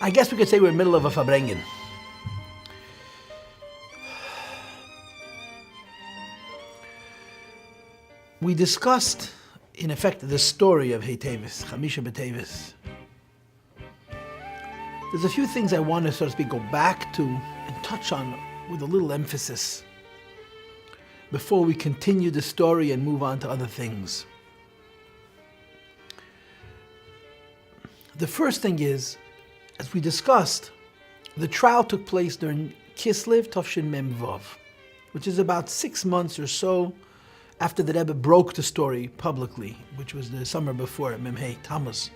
I guess we could say we're in the middle of a Farbrengen. We discussed, in effect, the story of Teves, Chamisha Teves. There's a few things I want to, so to speak, go back to and touch on with a little emphasis before we continue the story and move on to other things. The first thing is, as we discussed, the trial took place during Kislev Tafshin Mem Vav, which is about 6 months or so after the Rebbe broke the story publicly, which was the summer before Memhei Tammuz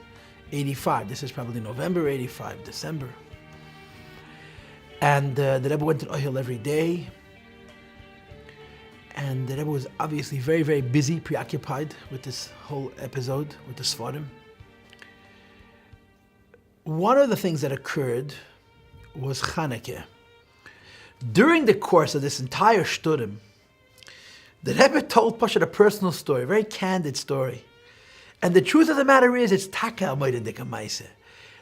85. This is probably November 85, December. And the Rebbe went to Ohel every day. And the Rebbe was obviously very, very busy, preoccupied with this whole episode, with the Sfarim. One of the things that occurred was Chanukah. During the course of this entire shturim, the Rebbe told Pashat a personal story, a very candid story. And the truth of the matter is, it's taka amayda dekamaisa.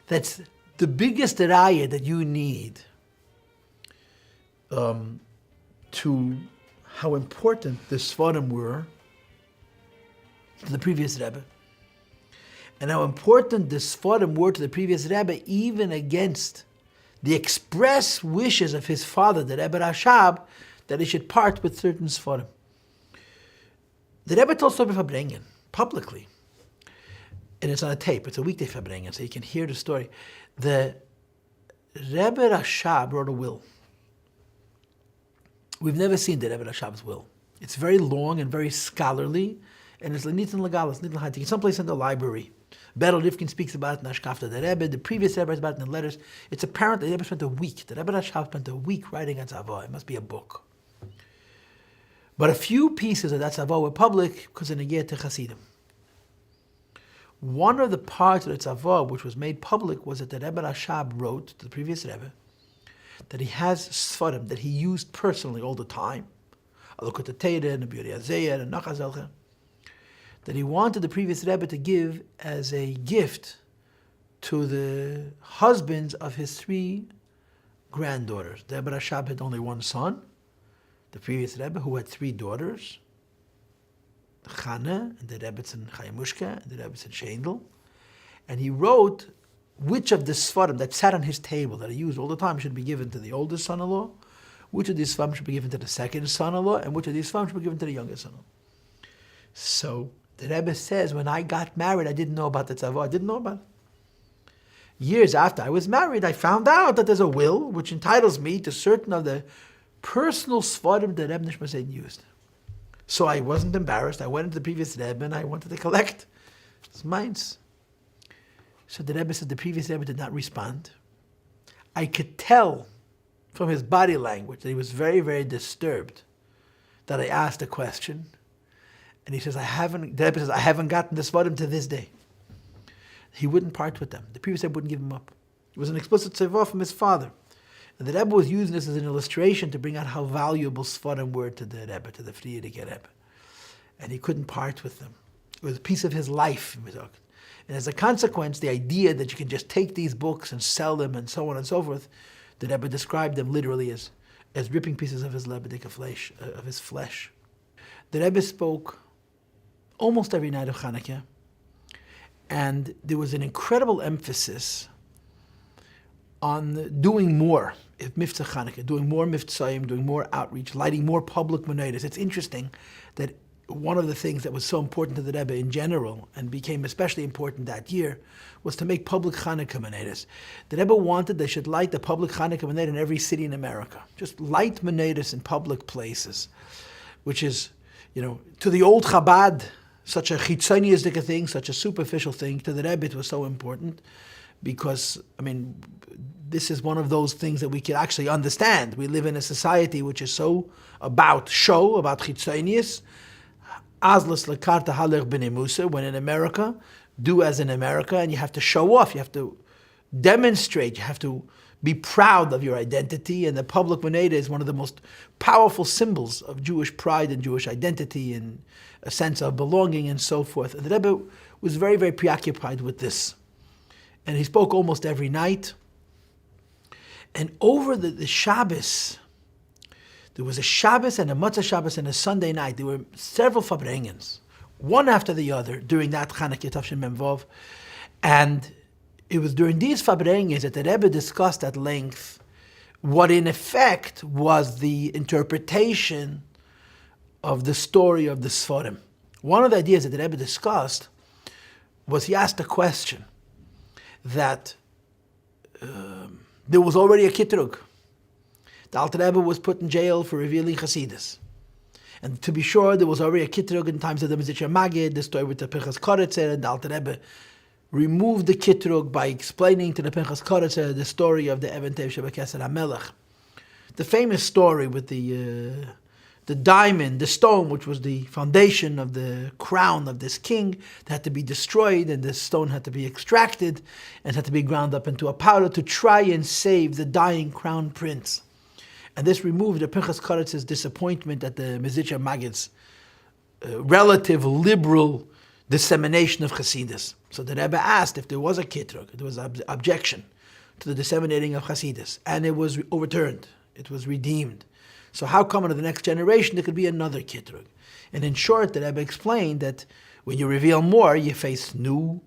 That's the biggest raya that you need to how important the Sfarim were to the previous Rebbe. And how important the Sfarim were to the previous Rebbe, even against the express wishes of his father, the Rebbe Rashab, that he should part with certain Sfarim. The Rebbe told story of Farbrengen publicly, and it's on a tape. It's a weekday Farbrengen, so you can hear the story. The Rebbe Rashab wrote a will. We've never seen the Rebbe Rashab's will. It's very long and very scholarly, and it's Nitin Legalis, Nitin Hatik. It's someplace in the library. Berel Rivkin speaks about it in Ashkafta the Rebbe. The previous Rebbe writes about it in the letters. It's apparent that the Rebbe spent a week. The Rebbe Rashab spent a week writing at Tzavah. It must be a book. But a few pieces of that Tzavah were public because in a year to Hasidim. One of the parts of the Tzavah which was made public was that the Rebbe Rashab wrote to the previous Rebbe that he has Sfarim that he used personally all the time, Alukot Teire and Abiyuri Azeyer and Nachazelcha, that he wanted the previous Rebbe to give as a gift to the husbands of his 3 granddaughters. The Rebbe Rashab had only one son, the previous Rebbe, who had 3 daughters, Chana, and the Rebbetzin Chayamushka, and the Rebbetzin Shendel. And he wrote which of the Sfarim that sat on his table, that he used all the time, should be given to the oldest son-in-law, which of these Sfarim should be given to the second son-in-law, and which of these Sfarim should be given to the youngest son-in-law. So the Rebbe says, when I got married, I didn't know about the Tzavah. I didn't know about it. Years after I was married, I found out that there's a will which entitles me to certain of the personal Sfarim that Rebbe Nishmasen used. So I wasn't embarrassed. I went into the previous Rebbe and I wanted to collect his mines. So the Rebbe said the previous Rebbe did not respond. I could tell from his body language that he was very, very disturbed that I asked a question. And he says, the Rebbe says, I haven't gotten the Sfarim to this day. He wouldn't part with them. The previous Rebbe wouldn't give him up. It was an explicit tzivah from his father. And the Rebbe was using this as an illustration to bring out how valuable Sfarim were to the Rebbe, to the Friedrich Rebbe. And he couldn't part with them. It was a piece of his life. And as a consequence, the idea that you can just take these books and sell them and so on and so forth, the Rebbe described them literally as ripping pieces of his Lebedika flesh, of his flesh. The Rebbe spoke almost every night of Chanukah, and there was an incredible emphasis on doing more, if Miftzah Chanukah, doing more Miftzayim, doing more outreach, lighting more public menorahs. It's interesting that one of the things that was so important to the Rebbe in general, and became especially important that year, was to make public Chanukah menorahs. The Rebbe wanted they should light the public Chanukah menorah in every city in America. Just light menorahs in public places, which is, to the old Chabad, such a chitzoniistic thing, such a superficial thing. To the Rebbe it was so important because, this is one of those things that we can actually understand. We live in a society which is so about show, about chitzonius. Azlas lekarta haler b'nei Musa, when in America, do as in America, and you have to show off, you have to demonstrate, you have to be proud of your identity, and the public menorah is one of the most powerful symbols of Jewish pride and Jewish identity and a sense of belonging and so forth. And the Rebbe was very, very preoccupied with this. And he spoke almost every night. And over the Shabbos, there was a Shabbos and a Matzah Shabbos and a Sunday night. There were several Farbrengens, one after the other, during that Chanukah Tavshin Mem Vav. And it was during these Farbrengens that the Rebbe discussed at length what in effect was the interpretation of the story of the Sforim. One of the ideas that the Rebbe discussed was he asked a question that there was already a Kitrug. The Alter Rebbe was put in jail for revealing Chasidus. And to be sure, there was already a Kitrug in times of the Mizitcher Magid, the story with the Pinchas Koretzer, and the Alter Rebbe removed the Kitrug by explaining to the Pinchas Koretzer the story of the Even Tev Shebekeser HaMelech. The famous story with the diamond, the stone, which was the foundation of the crown of this king, that had to be destroyed, and the stone had to be extracted and had to be ground up into a powder to try and save the dying crown prince. And this removed the Pinchas Koretz's disappointment at the Mizitcher Magid's relative liberal dissemination of Chasidus. So the Rebbe asked if there was a kitrug, there was an objection to the disseminating of Chasidus, and it was overturned, it was redeemed. So how come in the next generation there could be another kitrug? And in short, the Rebbe explained that when you reveal more, you face new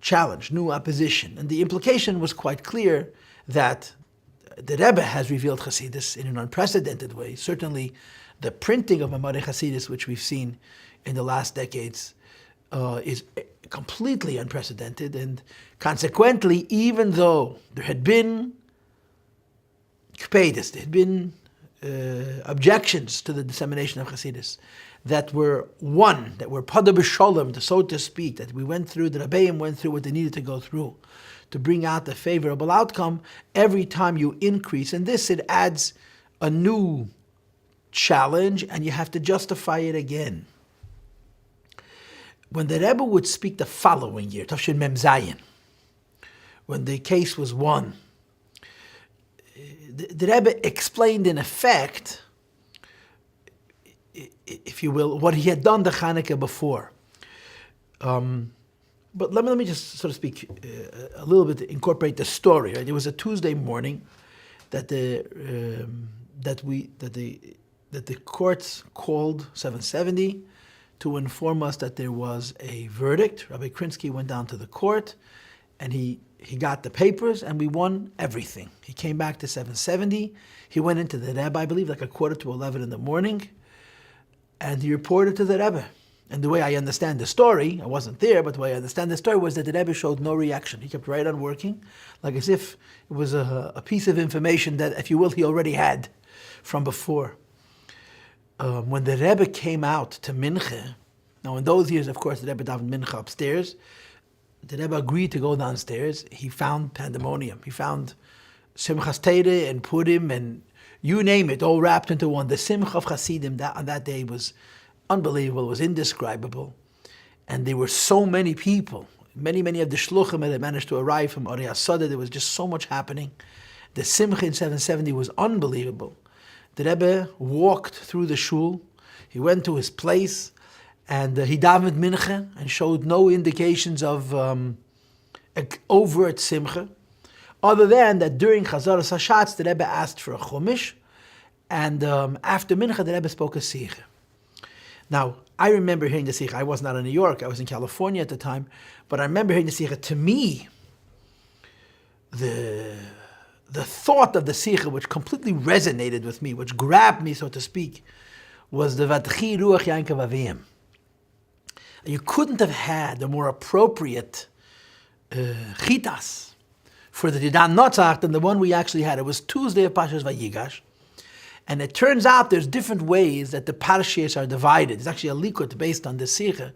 challenge, new opposition. And the implication was quite clear that the Rebbe has revealed Chasidus in an unprecedented way. Certainly the printing of Mamare Chasidus, which we've seen in the last decades, is completely unprecedented. And consequently, even though there had been kpedis, there had been objections to the dissemination of Chasidus that were won, that were pada b'sholem, so to speak, that we went through, the Rabbeim went through what they needed to go through to bring out the favorable outcome. Every time you increase in this, it adds a new challenge and you have to justify it again. When the Rebbe would speak the following year, Tavshin Mem Zayin, when the case was won, the Rebbe explained in effect, if you will, what he had done the Chanukah before. But let me just, so to speak, a little bit incorporate the story. Right? It was a Tuesday morning that the courts called 770 to inform us that there was a verdict. Rabbi Krinsky went down to the court, and he got the papers, and we won everything. He came back to 770. He went into the Rebbe, I believe, like 11:15 in the morning, and he reported to the Rebbe. And the way I understand the story, I wasn't there, but the way I understand the story was that the Rebbe showed no reaction. He kept right on working, like as if it was a piece of information that, if you will, he already had from before. When the Rebbe came out to Mincha, now in those years, of course, the Rebbe davened Mincha upstairs. The Rebbe agreed to go downstairs. He found pandemonium. He found Simchas Torah and Purim and you name it, all wrapped into one. The Simcha of Hasidim on that day was unbelievable, it was indescribable. And there were so many people. Many of the shluchim that managed to arrive from Arei HaSada. There was just so much happening. The Simcha in 770 was unbelievable. The Rebbe walked through the shul. He went to his place, and he davened mincha and showed no indications of overt simcha, other than that during Chazaras Hashatz, the Rebbe asked for a chumash, and after mincha, the Rebbe spoke a sikha. Now, I remember hearing the sikha. I was not in New York. I was in California at the time, but I remember hearing the sikha. To me, the thought of the sikha, which completely resonated with me, which grabbed me, so to speak, was the Vatchi Ruach Yankov Avim. You couldn't have had a more appropriate chitas for the Didan Notzach than the one we actually had. It was Tuesday of Parshas Vayigash, and it turns out there's different ways that the parshas are divided. There's actually a likut based on the sikha,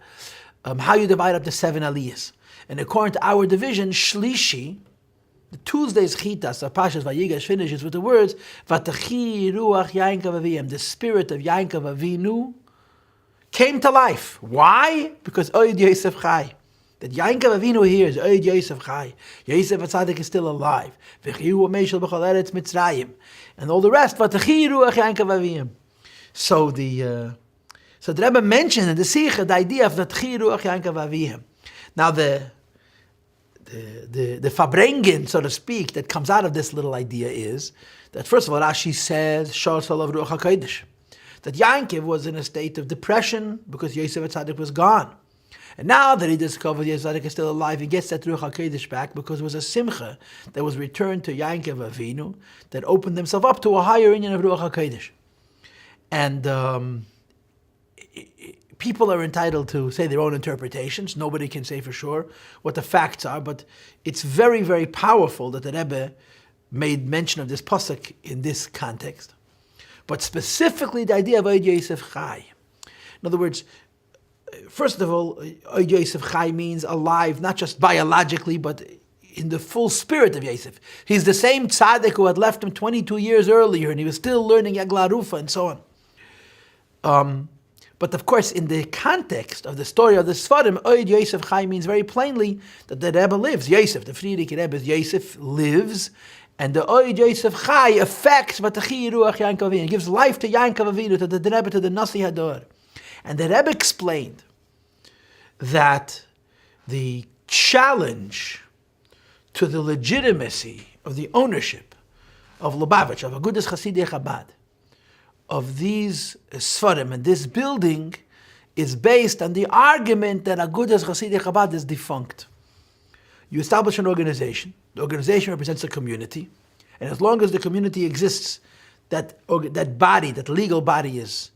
how you divide up the 7 aliyahs. And according to our division, Shlishi, the Tuesday's chitas of Parshas Vayigash finishes with the words Vatachi Ruach Yankov Avim. The spirit of Yankov Avinu came to life. Why? Because Oid Yosef Chai. That Yankov Avinu here is Oid Yosef Chai. Yosef HaTzadik is still alive. V'chiru Meshel B'chol Eretz Mitzrayim. And all the rest, Vatachi Ruach Yankov Avim. So the Rebbe mentioned in the Sikha the idea of Vatachi Ruach Yankov Avim. Now the the Farbrengen, so to speak, that comes out of this little idea is that, first of all, Rashi says, Shor Salav Ruach HaKodesh, that Yankov was in a state of depression because Yosef Tzaddik was gone. And now that he discovers Yosef Tzaddik is still alive, he gets that Ruach HaKodesh back because it was a simcha that was returned to Yankov Avinu that opened himself up to a higher union of Ruach HaKodesh. And people are entitled to say their own interpretations. Nobody can say for sure what the facts are, but it's very, very powerful that the Rebbe made mention of this pasuk in this context. But specifically the idea of Oid Yosef Chai. In other words, first of all, Oid Yosef Chai means alive, not just biologically, but in the full spirit of Yosef. He's the same tzaddik who had left him 22 years earlier, and he was still learning Yagla Rufa and so on. But of course, in the context of the story of the Sfarim, Oid Yosef Chai means very plainly that the Rebbe lives. Yosef, the Friedrich Rebbe, Yosef lives, and the Oid Yosef Chai affects Vatachi Ruach Yankov Avinu. It gives life to Yankov Avinu, to the Rebbe, to the Nasi Hador. And the Rebbe explained that the challenge to the legitimacy of the ownership of Lubavitch, of Agudas Chasidei Chabad, of these Sfarim and this building is based on the argument that Agudas Chasidei Chabad is defunct. You establish an organization. The organization represents a community, and as long as the community exists, that body, that legal body is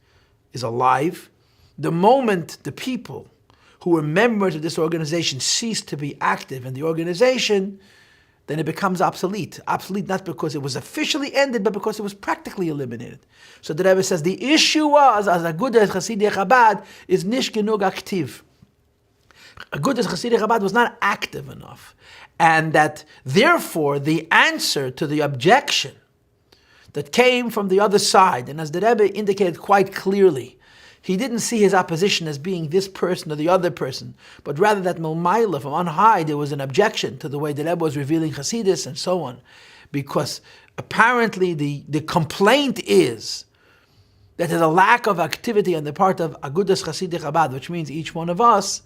alive. The moment the people who were members of this organization cease to be active in the organization, then it becomes obsolete. Obsolete not because it was officially ended, but because it was practically eliminated. So the Rebbe says the issue was, as Agudas Chasidei Chabad is nish genug aktiv. Agudas Chasidei Chabad was not active enough. And that therefore the answer to the objection that came from the other side, and as the Rebbe indicated quite clearly, he didn't see his opposition as being this person or the other person, but rather that Milmaila, from on high, there was an objection to the way the Rebbe was revealing Hasidus and so on. Because apparently the complaint is that there's a lack of activity on the part of Agudas Chasidei Chabad, which means each one of us.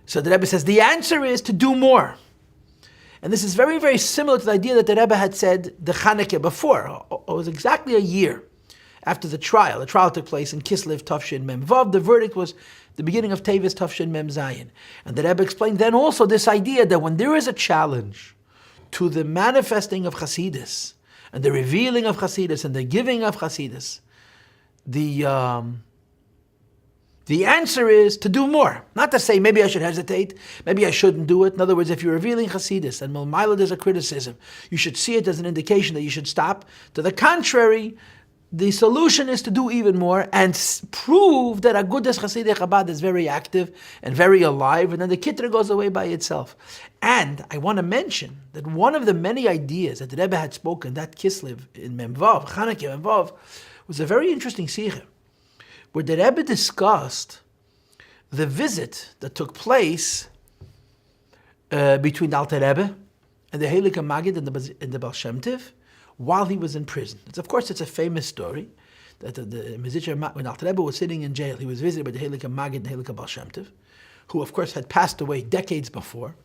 So the Rebbe says the answer is to do more. And this is very, very similar to the idea that the Rebbe had said the Chanukah before. It was exactly a year after the trial. The trial took place in Kislev Tafshin Mem Vav. The verdict was the beginning of Teves Tafshin Mem Zayin. And the Rebbe explained then also this idea that when there is a challenge to the manifesting of Chasidus, and the revealing of Chasidus, and the giving of Chasidus, the answer is to do more. Not to say, maybe I should hesitate, maybe I shouldn't do it. In other words, if you're revealing Chasidus, and Milmaila there's a criticism, you should see it as an indication that you should stop. To the contrary, the solution is to do even more and prove that Agudas Chasidei Chabad is very active and very alive, and then the Kitra goes away by itself. And I want to mention that one of the many ideas that the Rebbe had spoken, that Kislev in Memvav, Chanukah Memvav, was a very interesting sikha, where the Rebbe discussed the visit that took place between the Alter Rebbe and the Heilige Magid and the Baal Shem Tov while he was in prison. Of course, it's a famous story that when Alter Rebbe was sitting in jail, he was visited by the Heilige Magid and the Heilige Baal Shem Tov, who of course had passed away decades before.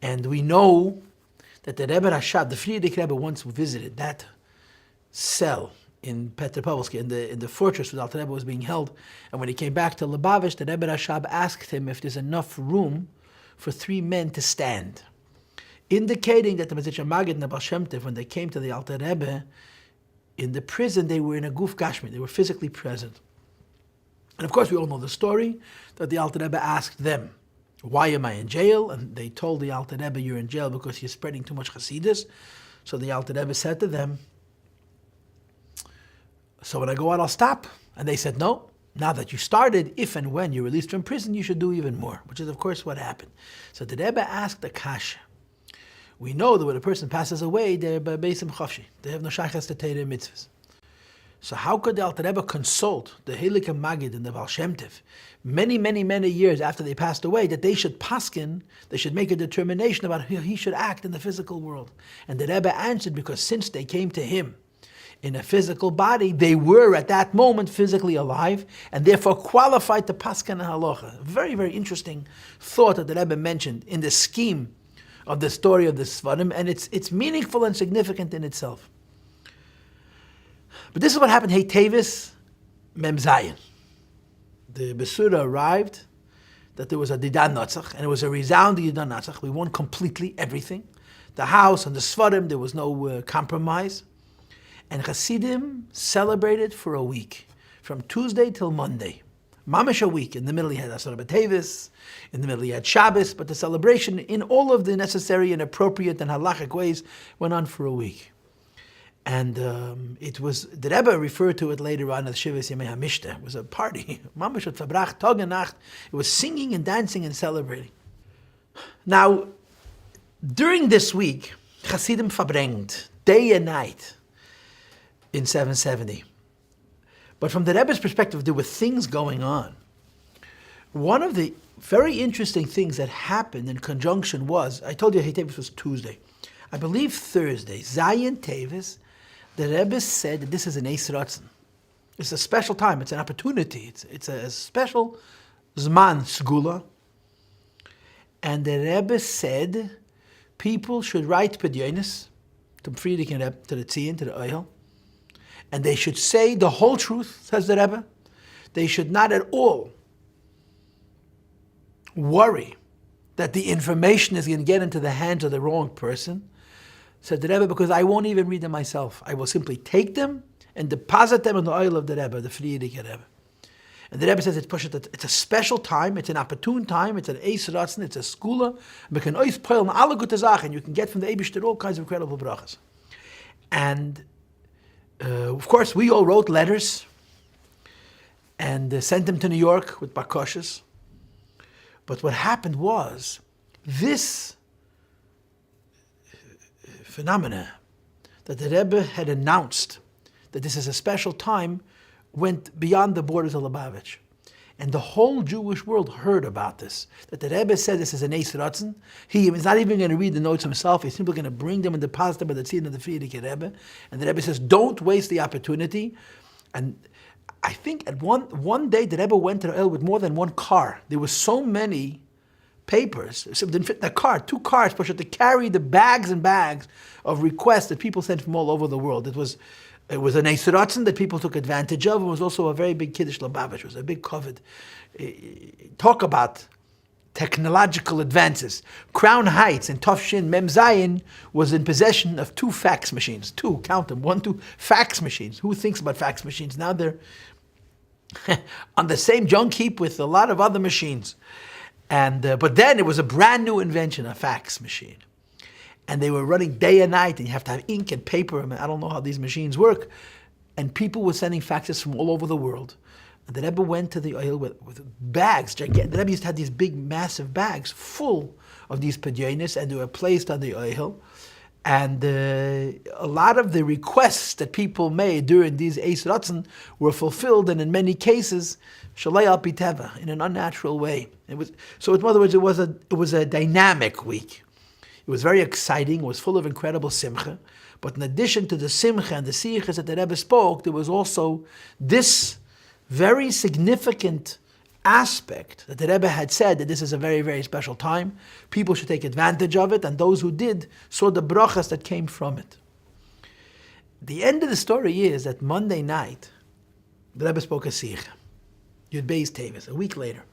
And we know that the Rebbe Rashab, the Friedrich Rebbe, once visited that cell in Petropavlovsk, in the fortress where Alter Rebbe was being held. And when he came back to Lubavitch, the Rebbe Rashab asked him if there's enough room for 3 men to stand, indicating that the Mezritcher Magid and the Baal Shem Tov, when they came to the Alter Rebbe in the prison, they were in a guf gashmi, they were physically present. And of course, we all know the story that the Alter Rebbe asked them, "Why am I in jail?" And they told the Alter Rebbe, "You're in jail because you're spreading too much Hasidus." So the Alter Rebbe said to them, "So when I go out, I'll stop." And they said, "No, now that you started, if and when you're released from prison, you should do even more," which is, of course, what happened. So the Rebbe asked the Kasha. We know that when a person passes away, they're beisim chafshi. They have no shaychas to Torah mitzvahs. So how could the Alter Rebbe consult the Heilige Magid and the Baal Shem Tov many, many, many years after they passed away that they should paskin, they should make a determination about how he should act in the physical world? And the Rebbe answered, because since they came to him in a physical body, they were at that moment physically alive and therefore qualified to paskin halacha. Very, very interesting thought that the Rebbe mentioned in the scheme of the story of the Sfarim, and it's meaningful and significant in itself. But this is what happened. Hey, Teves, Mem Zayin. The Besura arrived that there was a Didan Natzach, and it was a resounding Didan Natzach. We won completely everything. The house and the Sfarim, there was no compromise. And Hasidim celebrated for a week, from Tuesday till Monday. Mamish a week. In the middle, he had Asar Teves. In the middle, he had Shabbos. But the celebration, in all of the necessary and appropriate and halachic ways, went on for a week. And it was, the Rebbe referred to it later on as Shivas Yemei HaMishta. It was a party. Mamish at Fabrach, Tag and Nacht. It was singing and dancing and celebrating. Now, during this week, Hasidim Farbrengen, day and night, in 770. But from the Rebbe's perspective, there were things going on. One of the very interesting things that happened in conjunction was, I told you Hey Teves was Tuesday. I believe Thursday, Zayin Teves, the Rebbe said that this is an Eis Ratzon. It's a special time, it's an opportunity, it's a special Zman Sgula. And the Rebbe said people should write Pedyonis to Friedrich and Rebbe, to the Tzion, to the Oil. And they should say the whole truth, says the Rebbe. They should not at all worry that the information is going to get into the hands of the wrong person, said the Rebbe, because I won't even read them myself. I will simply take them and deposit them in the oil of the Rebbe, the Friedrich Rebbe. And the Rebbe says it's a special time, it's an opportune time, it's an Eis Ratzon, it's a skula, and you can get from the Eibishter all kinds of incredible brachas. And of course, we all wrote letters and sent them to New York with bakoshes. But what happened was, this phenomena that the Rebbe had announced that this is a special time went beyond the borders of Lubavitch. And the whole Jewish world heard about this, that the Rebbe said this is an Eis Ratzon. He is not even going to read the notes himself. He's simply going to bring them and deposit them at the Tzion of the Friedrich Rebbe. And the Rebbe says, don't waste the opportunity. And I think at one day the Rebbe went to the oil with more than one car. There were so many papers, so it didn't fit in the car, 2 cars, but to carry the bags and bags of requests that people sent from all over the world. It was an Eis Ratzon that people took advantage of. It was also a very big Kiddush Lubavitch. It was a big covet. Talk about technological advances. Crown Heights in Tufshin Mem Zayin was in possession of 2 fax machines. 2, count them, 1, 2 fax machines. Who thinks about fax machines? Now they're on the same junk heap with a lot of other machines. And but then it was a brand new invention, a fax machine. And they were running day and night, and you have to have ink and paper. I mean, I don't know how these machines work. And people were sending faxes from all over the world. And the Rebbe went to the oil with bags. The Rebbe used to have these big, massive bags full of these pedyonis, and they were placed on the oil. And a lot of the requests that people made during these Eis Ratzon were fulfilled, and in many cases, shalei al pi teva, in an unnatural way. So in other words, it was a dynamic week. It was very exciting. It was full of incredible simcha. But in addition to the simcha and the sichas that the Rebbe spoke, there was also this very significant aspect that the Rebbe had said that this is a very, very special time. People should take advantage of it, and those who did saw the brachas that came from it. The end of the story is that Monday night, the Rebbe spoke a sicha, Yud Beis Teves, a week later.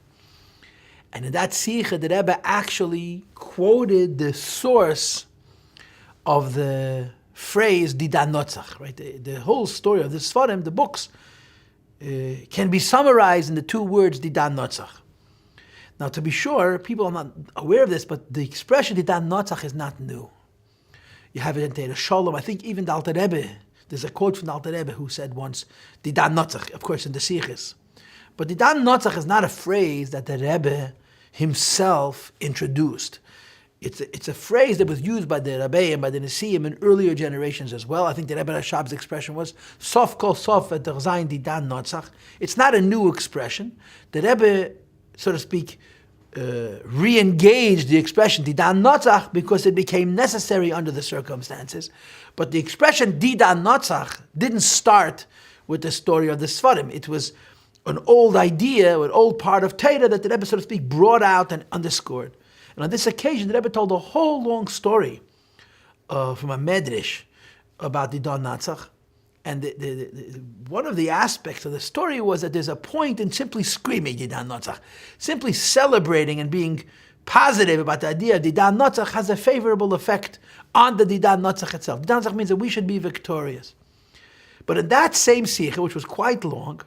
And in that sicha, the Rebbe actually quoted the source of the phrase Didan Notzach, right? The whole story of the Sfarim, the books, can be summarized in the 2 words Didan Notzach. Now, to be sure, people are not aware of this, but the expression Didan Notzach is not new. You have it in Teira Shalom. I think even the Alter Rebbe, there's a quote from the Alter Rebbe who said once, Didan Notzach, of course, in the sichas. But Didan Notzach is not a phrase that the Rebbe himself introduced. It's a phrase that was used by the Rabbi and by the Nesiim in earlier generations as well. I think the Rebbe Rashab's expression was Sof kol sof et zayin didan notzach. It's not a new expression. The Rebbe, so to speak, re-engaged the expression didan notzach because it became necessary under the circumstances. But the expression didan notzach didn't start with the story of the Sfarim. It was an old idea, an old part of Torah that the Rebbe, so to speak, brought out and underscored. And on this occasion, the Rebbe told a whole long story from a medrash about the Don Natzach. And one of the aspects of the story was that there's a point in simply screaming Didan Natzach, simply celebrating and being positive about the idea of Didan Natzach has a favorable effect on the Didan Natzach itself. Didan Natzach means that we should be victorious. But in that same sikha, which was quite long,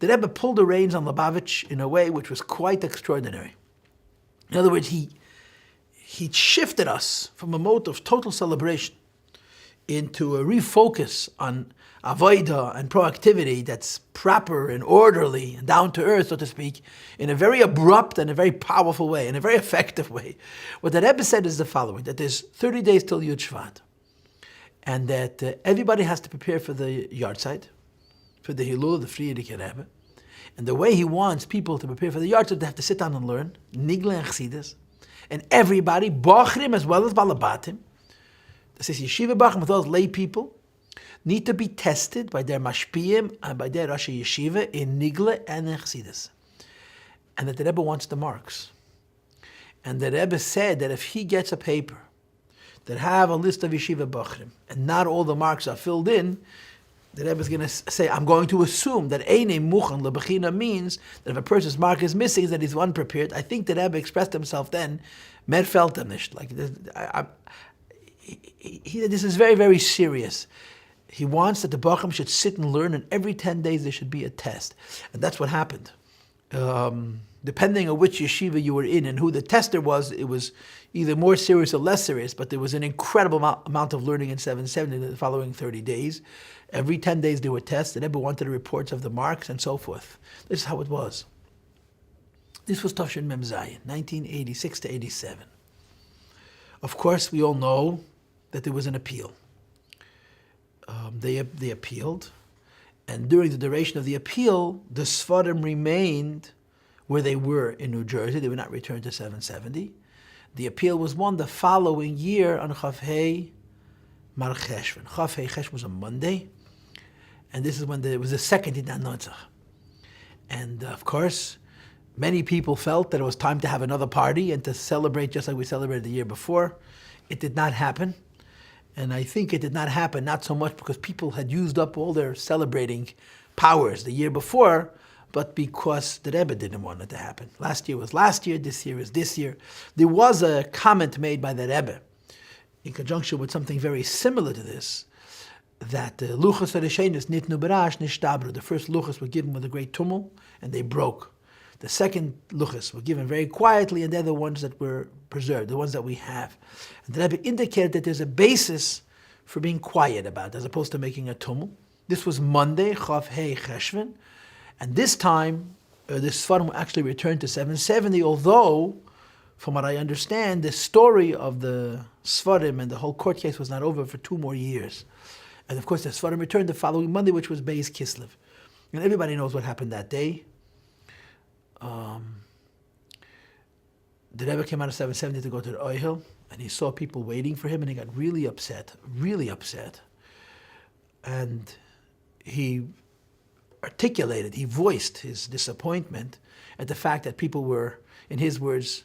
the Rebbe pulled the reins on Lubavitch in a way which was quite extraordinary. In other words, he shifted us from a mode of total celebration into a refocus on avodah and proactivity that's proper and orderly and down to earth, so to speak, in a very abrupt and a very powerful way, in a very effective way. What the Rebbe said is the following, that there's 30 days till Yud Shvat, and that everybody has to prepare for the yahrzeit, for the Hilul, the Friedrich Rebbe. And the way he wants people to prepare for the yahrzeit, they have to sit down and learn, Nigle and Chassidus, and everybody, Bachrim as well as Balabatim, this is Yeshiva Bachrim with all lay people, need to be tested by their Mashpiyim and by their Rashi Yeshiva in Nigle and in Chassidus. And that the Rebbe wants the marks. And the Rebbe said that if he gets a paper that have a list of Yeshiva Bachrim and not all the marks are filled in, the Rebbe is going to say, I'm going to assume that Eine Muchan Lebechina means that if a person's mark is missing, that he's unprepared. I think the Rebbe expressed himself then, Mer felt him nicht. Like this, this is very, very serious. He wants that the Bachrim should sit and learn, and every 10 days there should be a test. And that's what happened. Depending on which yeshiva you were in and who the tester was, it was either more serious or less serious, but there was an incredible amount of learning in 770 the following 30 days. Every 10 days there were tests, and everyone wanted reports of the marks and so forth. This is how it was. This was Toshin Mem Zayin, 1986 to 87. Of course, we all know that there was an appeal. They appealed, and during the duration of the appeal, the Sfarim remained where they were in New Jersey. They were not returned to 770. The appeal was won the following year on Chafhei Mar Cheshvan. Chafhei Cheshvan was a Monday, and this is when there was the second Didan Natzach. And of course, many people felt that it was time to have another party and to celebrate just like we celebrated the year before. It did not happen. And I think it did not happen, not so much because people had used up all their celebrating powers the year before, but because the Rebbe didn't want it to happen. Last year was last year, this year is this year. There was a comment made by the Rebbe in conjunction with something very similar to this, that the luchos harishenis nitnu berash nishtabru. The first luchos were given with a great tumult, and they broke. The second luchos were given very quietly, and they're the ones that were preserved, the ones that we have. And the Rebbe indicated that there's a basis for being quiet about it, as opposed to making a tumult. This was Monday, Chav Hei Cheshvan, and this time, the Sfarim actually returned to 770, although, from what I understand, the story of the Sfarim and the whole court case was not over for 2 more years. And of course, the Sfarim returned the following Monday, which was Beis Kislev. And everybody knows what happened that day. The Rebbe came out of 770 to go to the Oihel, and he saw people waiting for him, and he got really upset. And he articulated, he voiced his disappointment at the fact that people were, in his words,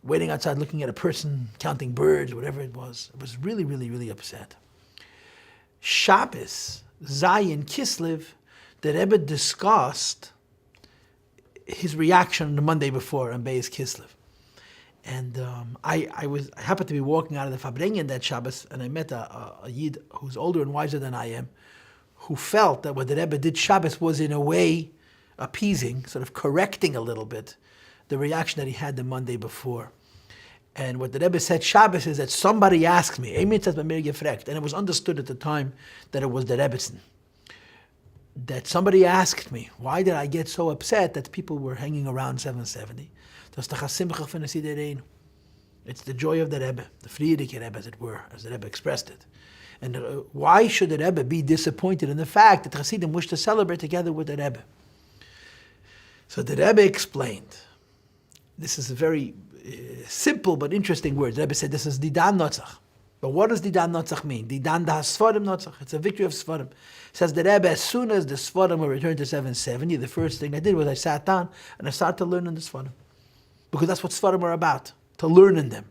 waiting outside looking at a person counting birds, whatever it was. It was really upset. Shabbos, Zayin Kislev, the Rebbe discussed his reaction the Monday before on Beis Kislev. And I happened to be walking out of the Farbrengen that Shabbos, and I met a Yid who's older and wiser than I am, who felt that what the Rebbe did Shabbos was in a way appeasing, sort of correcting a little bit the reaction that he had the Monday before. And what the Rebbe said Shabbos is that somebody asked me, and it was understood at the time that it was the Rebbetzin, that somebody asked me, why did I get so upset that people were hanging around 770? It's the joy of the Rebbe, the Friedrich Rebbe, as it were, as the Rebbe expressed it. And why should the Rebbe be disappointed in the fact that Hasidim wish to celebrate together with the Rebbe? So the Rebbe explained. This is a very simple but interesting word. The Rebbe said this is Didan Notzach. But what does Didan Notzach mean? Didan da Sfarim Notzach. It's a victory of Sfarim. Says the Rebbe, as soon as the Sfarim were returned to 770, the first thing I did was I sat down and I started to learn in the Sfarim. Because that's what Sfarim are about. to learn in them.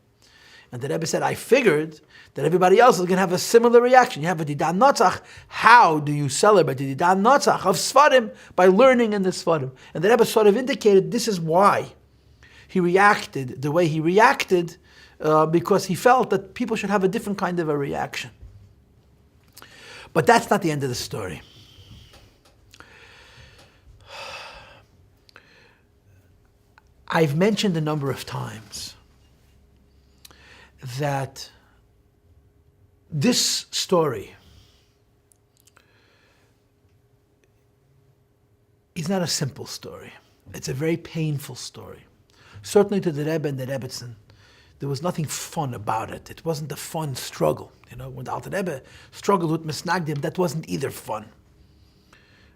And the Rebbe said, I figured that everybody else is going to have a similar reaction. You have a Didan Notzach. How do you celebrate the Didan Notzach of Sfarim? By learning in the Sfarim. And the Rebbe sort of indicated this is why he reacted the way he reacted, because he felt that people should have a different kind of a reaction. But that's not the end of the story. I've mentioned a number of times that this story is not a simple story. It's a very painful story. Certainly to the Rebbe and the Rebbetzin, there was nothing fun about it. It wasn't a fun struggle. When the Alter Rebbe struggled with Misnagdim, that wasn't either fun.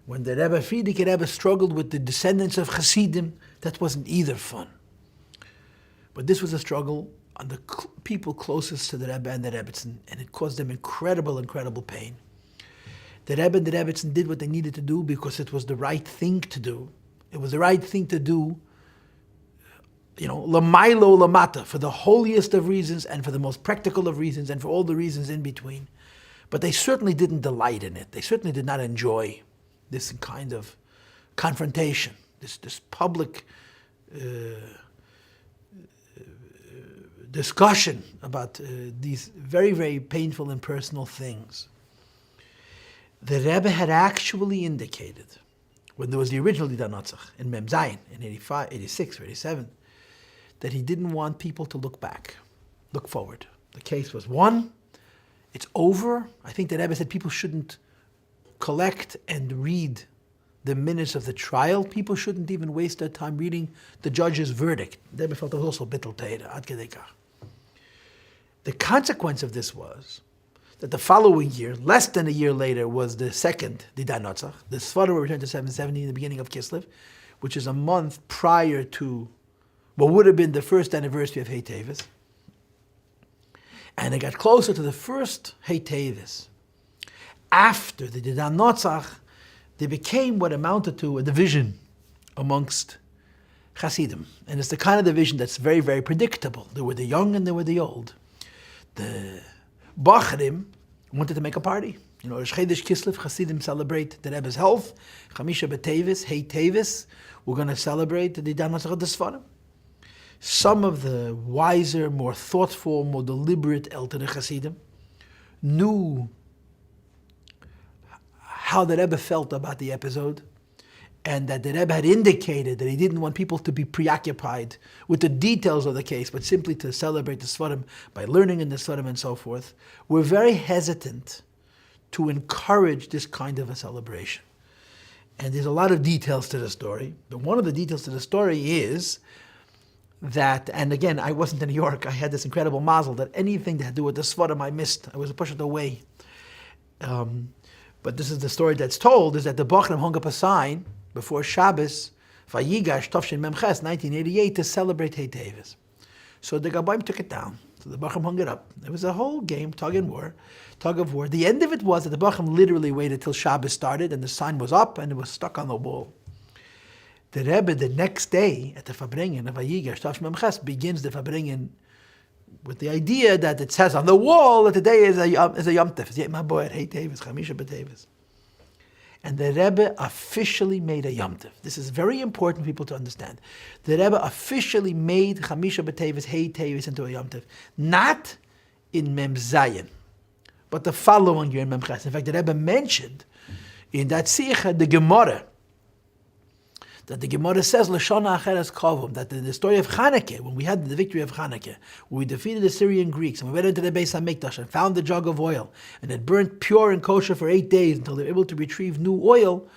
When the Rebbe Friedrich Rebbe struggled with the descendants of Hasidim, that wasn't either fun. But this was a struggle on the people closest to the Rebbe and the Rebbetzin, and it caused them incredible pain. The Rebbe and the Rebbetzin did what they needed to do because it was the right thing to do. It was the right thing to do, lamailo lamata, for the holiest of reasons and for the most practical of reasons and for all the reasons in between. But they certainly didn't delight in it. They certainly did not enjoy this kind of confrontation, this public discussion about these very, very painful and personal things. The Rebbe had actually indicated, when there was the original Didan Notzach in Mem Zayin in 85, 86 or 87, that he didn't want people to look back, look forward. The case was won, it's over. I think the Rebbe said people shouldn't collect and read the minutes of the trial. People shouldn't even waste their time reading the judge's verdict. The Rebbe felt it was also bittul teira, ad kedei kach. The consequence of this was that the following year, less than a year later, was the second Didan Notzach. The Sfarim were returned to 770 in the beginning of Kislev, which is a month prior to what would have been the first anniversary of Hey Teves. And it got closer to the first Hey Teves. After the Didan Notzach, they became what amounted to a division amongst Hasidim. And it's the kind of division that's very, very predictable. There were the young and there were the old. The Bachrim wanted to make a party. Rosh Chodesh Kislev, Hasidim celebrate the Rebbe's health. Chamisha B'Teves, Hey Teves, we're going to celebrate the Didan Notzach of the Sfarim. Some of the wiser, more thoughtful, more deliberate Eltei Hasidim knew how the Rebbe felt about the episode, and that the Rebbe had indicated that he didn't want people to be preoccupied with the details of the case, but simply to celebrate the Sfarim by learning in the Sfarim and so forth, were very hesitant to encourage this kind of a celebration. And there's a lot of details to the story, but one of the details to the story is that, and again, I wasn't in New York, I had this incredible mazel that anything that had to do with the Sfarim I missed. I was pushed away. But this is the story that's told, is that the Bachrim hung up a sign before Shabbos, Vayigash Tavshin Memches, 1988, to celebrate Hey Teves. So the Gabbaim took it down. So the Bachrim hung it up. It was a whole game, tug of war. The end of it was that the Bachrim literally waited till Shabbos started and the sign was up and it was stuck on the wall. The Rebbe, the next day, at the Farbrengen of Vayigash Tavshin Memches, begins the Farbrengen with the idea that it says on the wall that today is a Yom Tov. Hey Teves, Chamisha B'Teves. And the Rebbe officially made a Yom Tov. This is very important for people to understand. The Rebbe officially made Chamisha B'Teves, Hey Teves into a Yom Tov. Not in Mem Zayin, but the following year in Mem Ches. In fact, the Rebbe mentioned in that Sikha, the Gemara, that the Gemara says, Lashona Acheres Kovum, that in the story of Chanukah, when we had the victory of Chanukah, when we defeated the Syrian Greeks, and we went into the Beis HaMikdash and found the jug of oil, and it burnt pure and kosher for 8 days until they were able to retrieve new oil,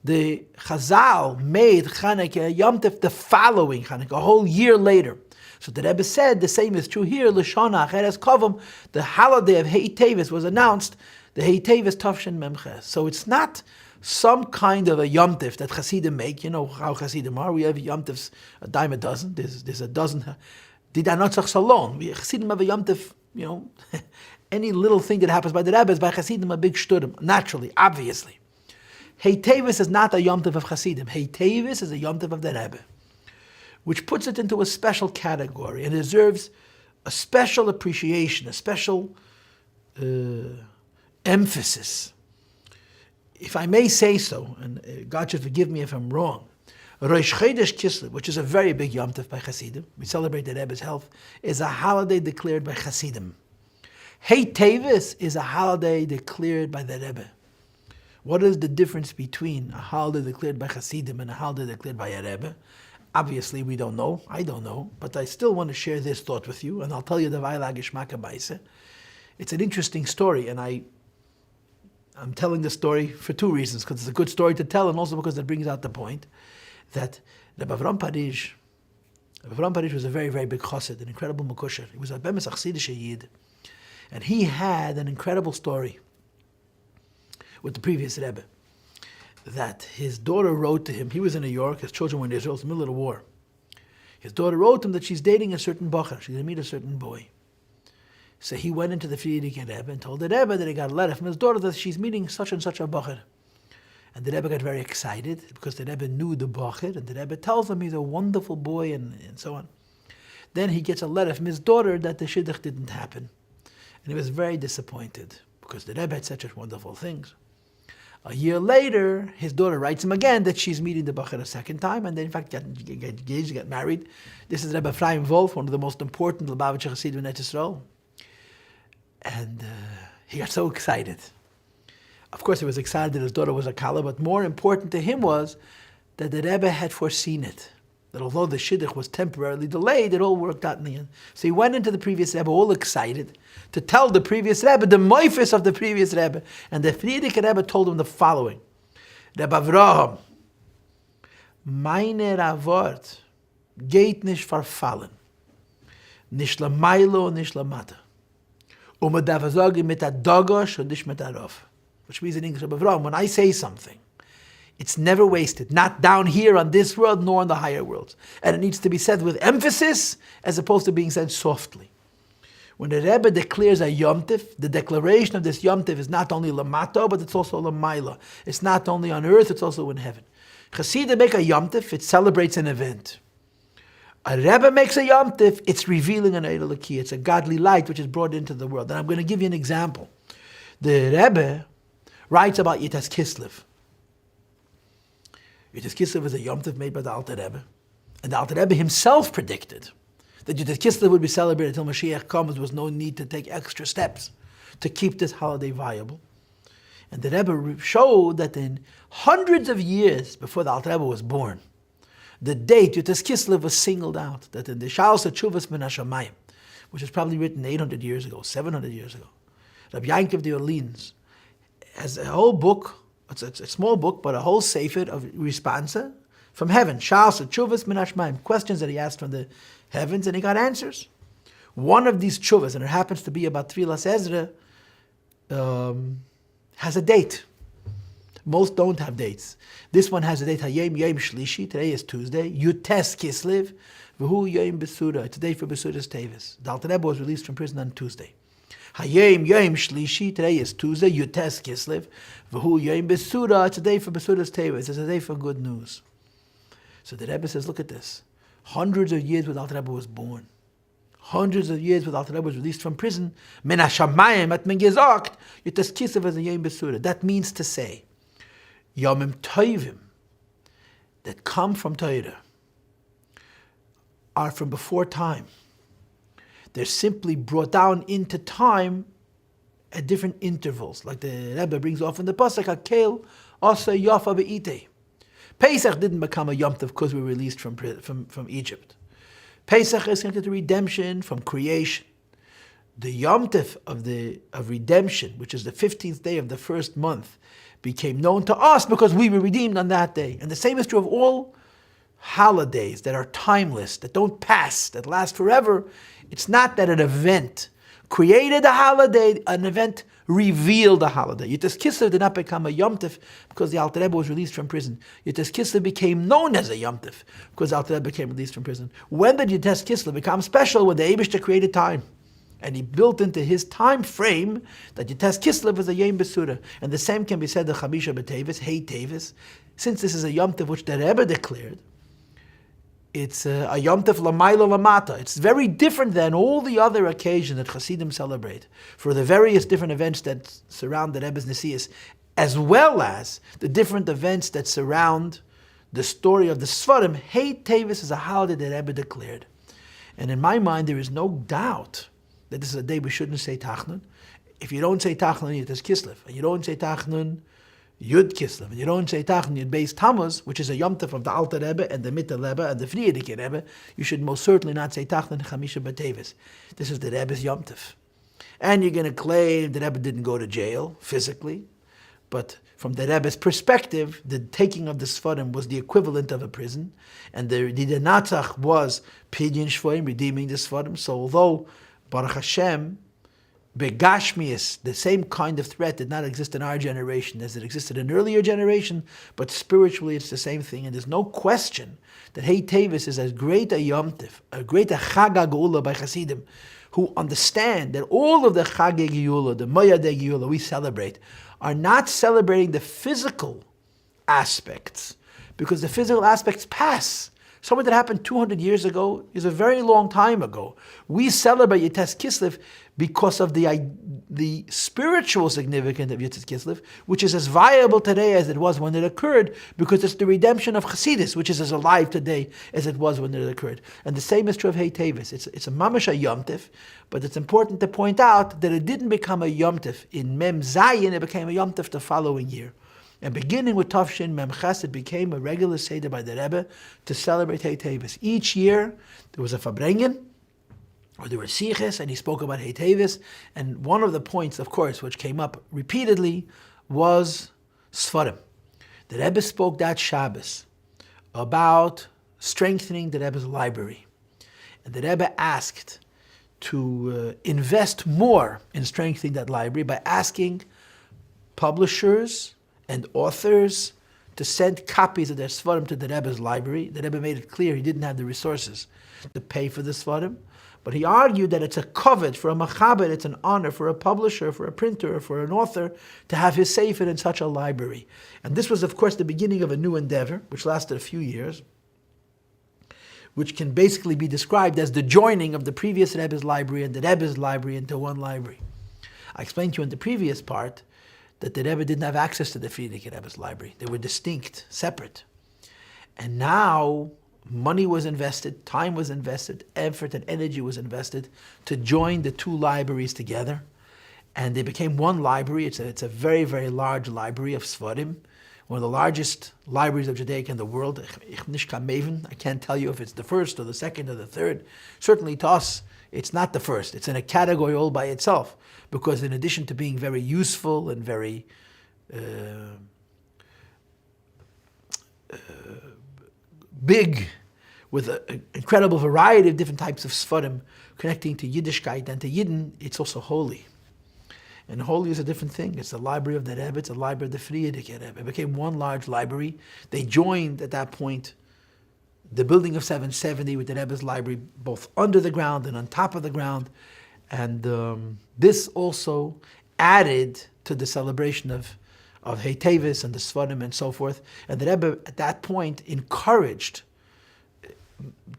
the Chazal made Chanukah Yom Tov the following Chanukah, a whole year later. So the Rebbe said, the same is true here, Lashona Acheres Kovum, the holiday of Hey Teves was announced, the Hey Teves Tavshin Memches. So it's not some kind of a Yom Tov that Hasidim make. You know how Hasidim are. We have Yom Tovs a dime a dozen. There's a dozen. Didan Notzach Salon. Hasidim have a Yom Tov, any little thing that happens by the Rebbe is by Hasidim a big shturim. Naturally, obviously. Hey Teves is not a Yom Tov of Hasidim. Hey Teves is a Yom Tov of the Rebbe. which puts it into a special category and deserves a special appreciation, a special emphasis. If I may say so, and God should forgive me if I'm wrong, Rosh Chodesh Kislev, which is a very big Yom Tov by Hasidim, we celebrate the Rebbe's health, is a holiday declared by Hasidim. Hey Teves is a holiday declared by the Rebbe. What is the difference between a holiday declared by Hasidim and a holiday declared by a Rebbe? Obviously, we don't know. I don't know. But I still want to share this thought with you, and I'll tell you the Vayla Geshmaka Baise. It's an interesting story, and I'm telling the story for two reasons, because it's a good story to tell, and also because it brings out the point that Rabbi Parish was a very, very big chassid, an incredible mukusher. He was a bemis achsidish yid, and he had an incredible story with the previous Rebbe, that his daughter wrote to him. He was in New York, his children were in Israel, it's the middle of the war. His daughter wrote him that she's dating a certain bacher, she's going to meet a certain boy. So he went into the Frierdiker Rebbe and told the Rebbe that he got a letter from his daughter that she's meeting such and such a bacher. And the Rebbe got very excited because the Rebbe knew the bacher, and the Rebbe tells him he's a wonderful boy and so on. Then he gets a letter from his daughter that the shidduch didn't happen. And he was very disappointed because the Rebbe had said such wonderful things. A year later, his daughter writes him again that she's meeting the bacher a second time, and they in fact get engaged, get married. This is Rebbe Ephraim Wolf, one of the most important Lubavitcher Hasidim in Eretz Yisrael. And he got so excited. Of course, he was excited that his daughter was a Kala, but more important to him was that the Rebbe had foreseen it. That although the shidduch was temporarily delayed, it all worked out in the end. So he went into the previous Rebbe all excited to tell the previous Rebbe the moifis of the previous Rebbe. And the Frierdiker Rebbe told him the following: Rebbe Avraham, meine Ravort geht nicht verfallen, nicht la Mailo, nicht la Mata. Man darf sagen mit der Dagosh und nicht mit der Rav. Which means in English, Rebbe Avraham, when I say something, it's never wasted, not down here on this world nor on the higher worlds. And it needs to be said with emphasis as opposed to being said softly. When the Rebbe declares a Yom Tiv, the declaration of this Yom Tiv is not only Lamato, but it's also Lamaila. It's not only on earth, it's also in heaven. Chassidim make a Yom Tiv, it celebrates an event. A Rebbe makes a Yom Tiv, it's revealing an Eidel Aki. It's a godly light which is brought into the world. And I'm going to give you an example. The Rebbe writes about Yitas Kislev. Yitas Kislev is a Yom Tov made by the Alter Rebbe. And the Alter Rebbe himself predicted that Yitas Kislev would be celebrated until Mashiach comes. There was no need to take extra steps to keep this holiday viable. And the Rebbe showed that in hundreds of years before the Alter Rebbe was born, the date Yitas Kislev was singled out, that in the Shalos HaTshuvas Min HaShamayim, which was probably written 800 years ago, 700 years ago, Rabbi Yankov de Orleans has a whole book. It's a small book, but a whole sefer of responsa from heaven. Shalos HaTshuvas Min HaShamayim, questions that he asked from the heavens, and he got answers. One of these tshuvas, and it happens to be about Tfilas Ezra, has a date. Most don't have dates. This one has a date, Hayem Yom Shlishi, today is Tuesday, Yutes Kislev, V'hu Yom Besura, today for Besura's Teves. The Alter Rebbe was released from prison on Tuesday. Hayem Yom Shlishi, today is Tuesday, Yutes Kislev, V'hu Yom Besura, today for Besura's Teves. It's a day for good news. So the Rebbe says, look at this. Hundreds of years when Alter Rebbe was born. Hundreds of years when Alter Rebbe was released from prison. Men HaShamayim hat men gesagt, Yutes Kislev is a Yom Besura. That means to say, Yomim Tovim that come from Torah are from before time. They're simply brought down into time at different intervals. Like the Rebbe brings off in the Pasuk, Hakel Asa Yafa Be'ite. Pesach didn't become a Yom Tov because we were released from Egypt. Pesach is connected to redemption from creation. The Yom Tov of redemption, which is the 15th day of the first month, became known to us because we were redeemed on that day. And the same is true of all holidays that are timeless, that don't pass, that last forever. It's not that an event created a holiday, an event revealed a holiday. Yitas Kislev did not become a Yom Tov because the Alter Rebbe was released from prison. Yitas Kislev became known as a Yom Tov because the Alter Rebbe became released from prison. When did Yitas Kislev become special? When the Eibishter created time. And he built into his time frame that Yitas Kislev is a Yom Besura. And the same can be said of Chamisha B'Teves, Hey Teves. Since this is a Yom Tov which the Rebbe declared, It's a Yom Tov Lamayla Lamata. It's very different than all the other occasions that Hasidim celebrate for the various different events that surround the Rebbe's Nesias, as well as the different events that surround the story of the Sfarim. Hey Teves is a holiday that Rebbe declared. And in my mind, there is no doubt that this is a day we shouldn't say Tachnun. If you don't say Tachnun, it is Kislev. And you don't say Tachnun, Yud Kislev, and you don't say Tachnun Yud Beis Tammuz, which is a Yom Tov of the Alter Rebbe and the Mitte Rebbe and the Frierdiker Rebbe, you should most certainly not say Tachnun Chamisha B'Teves. This is the Rebbe's Yom Tov. And you're going to claim the Rebbe didn't go to jail physically, but from the Rebbe's perspective, the taking of the Sfarim was the equivalent of a prison, and the Natzach was Pidyon Shvoim, redeeming the Sfarim. So although Baruch Hashem, Begashmias, the same kind of threat did not exist in our generation as it existed in earlier generation, but spiritually it's the same thing. And there's no question that Hey Teves is as great a Yom Tov, a great a Chag HaGeula by Hasidim, who understand that all of the Chag HaGeula, the Moyad HaGeula we celebrate, are not celebrating the physical aspects, because the physical aspects pass. Something that happened 200 years ago is a very long time ago. We celebrate Yites Kislev because of the spiritual significance of Yites Kislev, which is as viable today as it was when it occurred, because it's the redemption of Chassidus, which is as alive today as it was when it occurred. And the same is true of Hey Teves. It's a mamash a Yom Tov, but it's important to point out that it didn't become a Yom Tov in Mem Zayin, it became a Yom Tov the following year. And beginning with Tavshin Mem Ches, it became a regular Seder by the Rebbe to celebrate Hey Teves. Each year, there was a Farbrengen, or there were Siches, and he spoke about Hey Teves. And one of the points, of course, which came up repeatedly was Sfarim. The Rebbe spoke that Shabbos about strengthening the Rebbe's library. And the Rebbe asked to invest more in strengthening that library by asking publishers and authors to send copies of their Svarim to the Rebbe's library. The Rebbe made it clear he didn't have the resources to pay for the Svarim, but he argued that it's a covet for a Machaber, it's an honor for a publisher, for a printer, for an author to have his Sefer in such a library. And this was, of course, the beginning of a new endeavor, which lasted a few years, which can basically be described as the joining of the previous Rebbe's library and the Rebbe's library into one library. I explained to you in the previous part that the Rebbe didn't have access to the Frierdiker Rebbe's library. They were distinct, separate. And now money was invested, time was invested, effort and energy was invested to join the two libraries together. And they became one library. It's a very, very large library of Svarim, one of the largest libraries of Judaic in the world. I can't tell you if it's the first or the second or the third. Certainly to us, it's not the first. It's in a category all by itself, because in addition to being very useful and very big, with an incredible variety of different types of Sfarim connecting to Yiddishkeit and to Yidden, it's also holy. And holy is a different thing. It's the library of the Rebbe, it's the library of the Frierdiker Rebbe. It became one large library. They joined at that point the building of 770 with the Rebbe's library, both under the ground and on top of the ground. And this also added to the celebration of Hey Teves and the Svarim and so forth. And the Rebbe at that point encouraged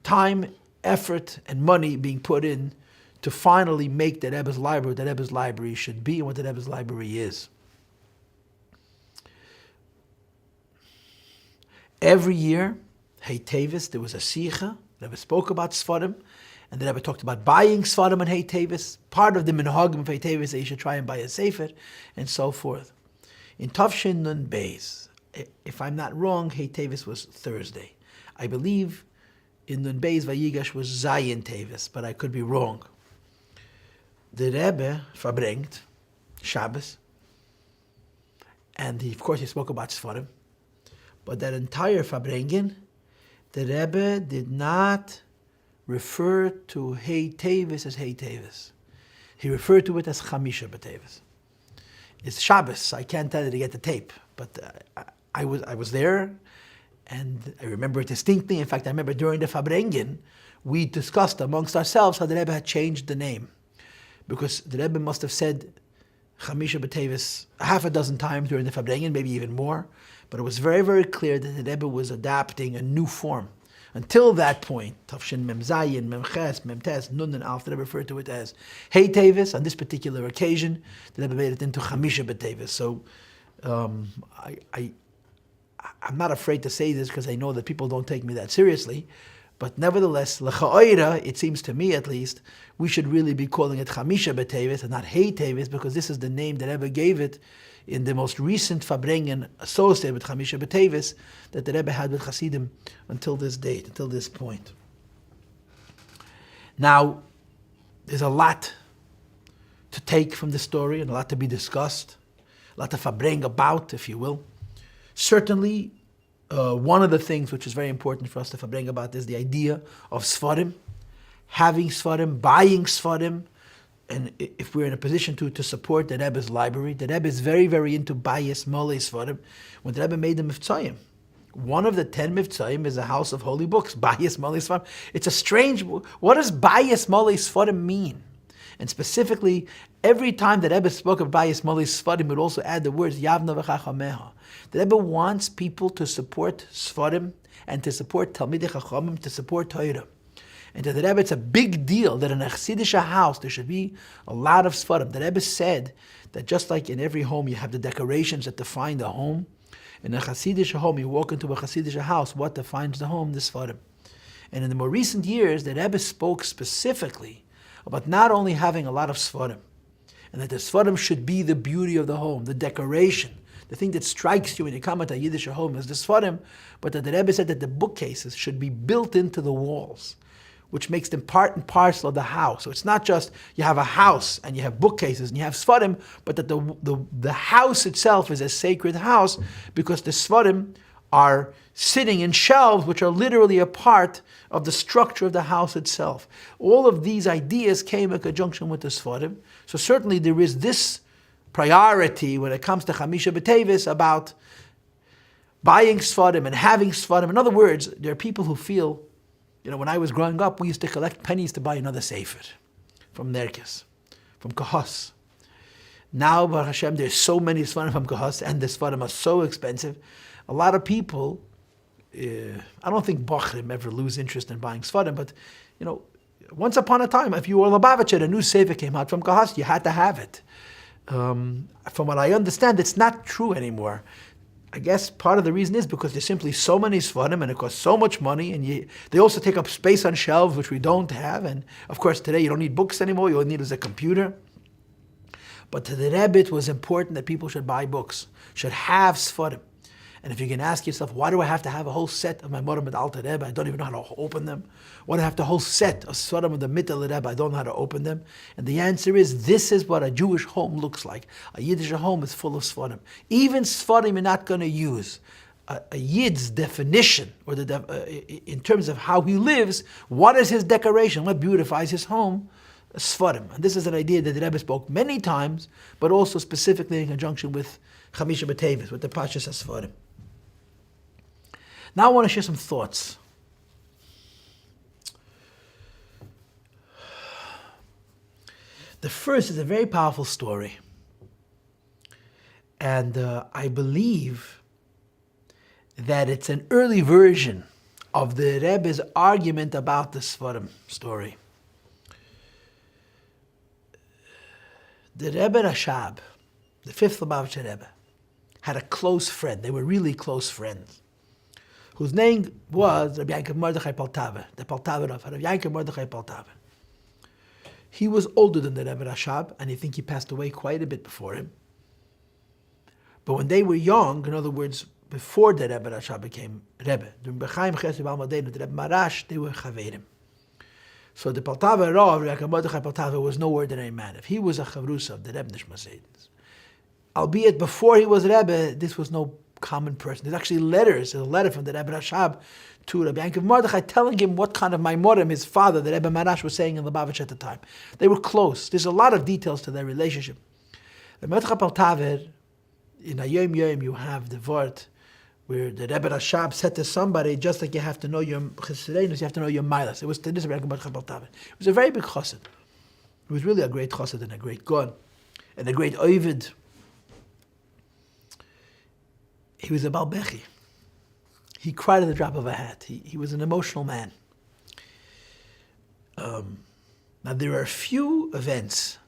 time, effort, and money being put in to finally make the Rebbe's library what the Rebbe's library should be and what the Rebbe's library is. Every year, Hey Teves, there was a Sicha. The Rebbe spoke about Svarim, and the Rebbe talked about buying Svarim and Hey Teves. Part of the minhagim of Hey Teves that you should try and buy a Sefer, and so forth. In Tavshin Nun Beis, if I'm not wrong, Hey Teves was Thursday. I believe in Nun Beis Vayigash was Zayin Teves, but I could be wrong. The Rebbe Farbrengen, Shabbos, and of course he spoke about Svarim, but that entire Farbrengen, the Rebbe did not refer to Hey Teves as Hey Teves. He referred to it as Chamisha B'Teves. It's Shabbos. I can't tell you to get the tape, but I was there, and I remember it distinctly. In fact, I remember during the Farbrengen, we discussed amongst ourselves how the Rebbe had changed the name, because the Rebbe must have said Chamisha B'Teves half a dozen times during the Farbrengen, maybe even more. But it was very, very clear that the Rebbe was adapting a new form Until that point, Tafshin Mem Zayin, Mem Ches, Mem Tes, Nun and Alf, the Rebbe referred to it as Hey Teves. On this particular occasion, the Rebbe made it into Chamisha B'Teves. So I'm not afraid to say this because I know that people don't take me that seriously. But nevertheless, L'cha'oira, it seems to me at least, we should really be calling it Chamisha B'Teves and not Hey Teves, because this is the name that Rebbe gave it in the most recent Farbrengen associated with Chamisha B'Teves that the Rebbe had with Hasidim until this date, until this point. Now, there's a lot to take from the story and a lot to be discussed, a lot to Farbreng about, if you will. Certainly, one of the things which is very important for us to Farbreng about is the idea of Sfarim, having Sfarim, buying Sfarim, and if we're in a position to support the Rebbe's library. The Rebbe is very, very into Bayis Molei Sfarim. When the Rebbe made the Mivtzayim, one of the 10 Mivtzayim is a house of holy books, Bayis Molei Sfarim. It's a strange, what does Bayis Molei Sfarim mean? And specifically, every time that Rebbe spoke of Bayis Molei Sfarim, it would also add the words Yavna v'chachameha. The Rebbe wants people to support Sfarim and to support Talmidei Chachamim, to support Torah. And to the Rebbe, it's a big deal that in a Chassidish house there should be a lot of Sfarim. The Rebbe said that just like in every home you have the decorations that define the home, in a Chassidish home, you walk into a Chassidish house, what defines the home? The Sfarim. And in the more recent years, the Rebbe spoke specifically about not only having a lot of Sfarim, and that the Sfarim should be the beauty of the home, the decoration, the thing that strikes you when you come at a Yiddish home is the Sfarim, but that the Rebbe said that the bookcases should be built into the walls, which makes them part and parcel of the house. So it's not just you have a house and you have bookcases and you have Sfarim, but that the house itself is a sacred house because the Sfarim are sitting in shelves which are literally a part of the structure of the house itself. All of these ideas came in conjunction with the Sfarim. So certainly there is this priority when it comes to Chamisha B'Teves about buying Sfarim and having Sfarim. In other words, there are people who feel, when I was growing up, we used to collect pennies to buy another Sefer from Nerkes, from Kahos. Now, Baruch Hashem, there's so many Sfarim from Kahos, and the Sfarim are so expensive. A lot of people, I don't think Bachrim ever lose interest in buying Sfarim, but, once upon a time, if you were Lubavitcher, a new Sefer came out from Kahos, you had to have it. From what I understand, it's not true anymore. I guess part of the reason is because there's simply so many Sfarim and it costs so much money, and they also take up space on shelves, which we don't have. And of course, today you don't need books anymore, you only need is a computer. But to the Rebbe, it was important that people should buy books, should have Sfarim. And if you can ask yourself, why do I have to have a whole set of my Morim and Alter Rebbe? I don't even know how to open them. Why do I have the whole set of Sfarim of the Mittel Rebbe? I don't know how to open them. And the answer is, this is what a Jewish home looks like. A Yiddish home is full of Sfarim. Even Sfarim you're not going to use. A Yid's definition, or in terms of how he lives, what is his decoration? What beautifies his home? Sfarim. And this is an idea that the Rebbe spoke many times, but also specifically in conjunction with Chamisha B'Teves, with the Pashas HaSfarim. Now I want to share some thoughts. The first is a very powerful story. And I believe that it's an early version of the Rebbe's argument about the Sfarim story. The Rebbe Rashab, the fifth Lubavitcher Rebbe, had a close friend. They were really close friends, whose name was Rabbi Yankov Mordechai Paltiel, the Paltiel of Rabbi Yankov Mordechai Paltiel. He was older than the Rebbe Rashab, and I think he passed away quite a bit before him. But when they were young, in other words, before the Rebbe Rashab became Rebbe, during B'chaim Chesed B'Almadenu, the Rebbe Marash, they were Chaverim. So the Paltiel Rav, Rabbi Yankov Mordechai Paltiel, was no ordinary man. If he was a Chavrusa of the Rebbe Nishmaseidens, albeit before he was Rebbe, this was no common person. There's actually there's a letter from the Rebbe Rashab to Rabbi Yankov Mordechai telling him what kind of Maimorim his father, the Rebbe Marash, was saying in Lubavitch at the time. They were close. There's a lot of details to their relationship. The Mordechai Paltiel, in Hayom Yom, you have the word where the Rebbe Rashab said to somebody, just like you have to know your Chesed, you have to know your Milas. It was to this Rebbe Mordechai Paltiel. It was a very big chassid. It was really a great chassid and a great God and a great Ovid. He was a Balbechi. he cried at the drop of a hat. He was an emotional man. Now, there are a few events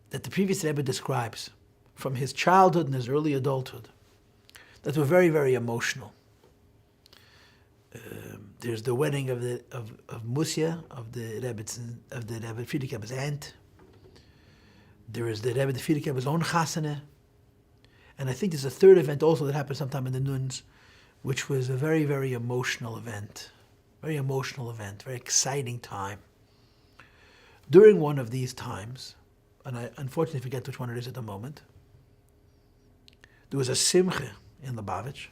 that the previous Rebbe describes from his childhood and his early adulthood that were very, very emotional. There's the wedding of Musia, of the Rebbe Friedrich Rebbe's aunt. There is the Rebbe Friedrich Rebbe's own chasana. And I think there's a third event also that happened sometime in the Nuns, which was a very, very emotional event. Very emotional event, very exciting time. During one of these times, and I unfortunately forget which one it is at the moment, there was a simcha in Lubavitch,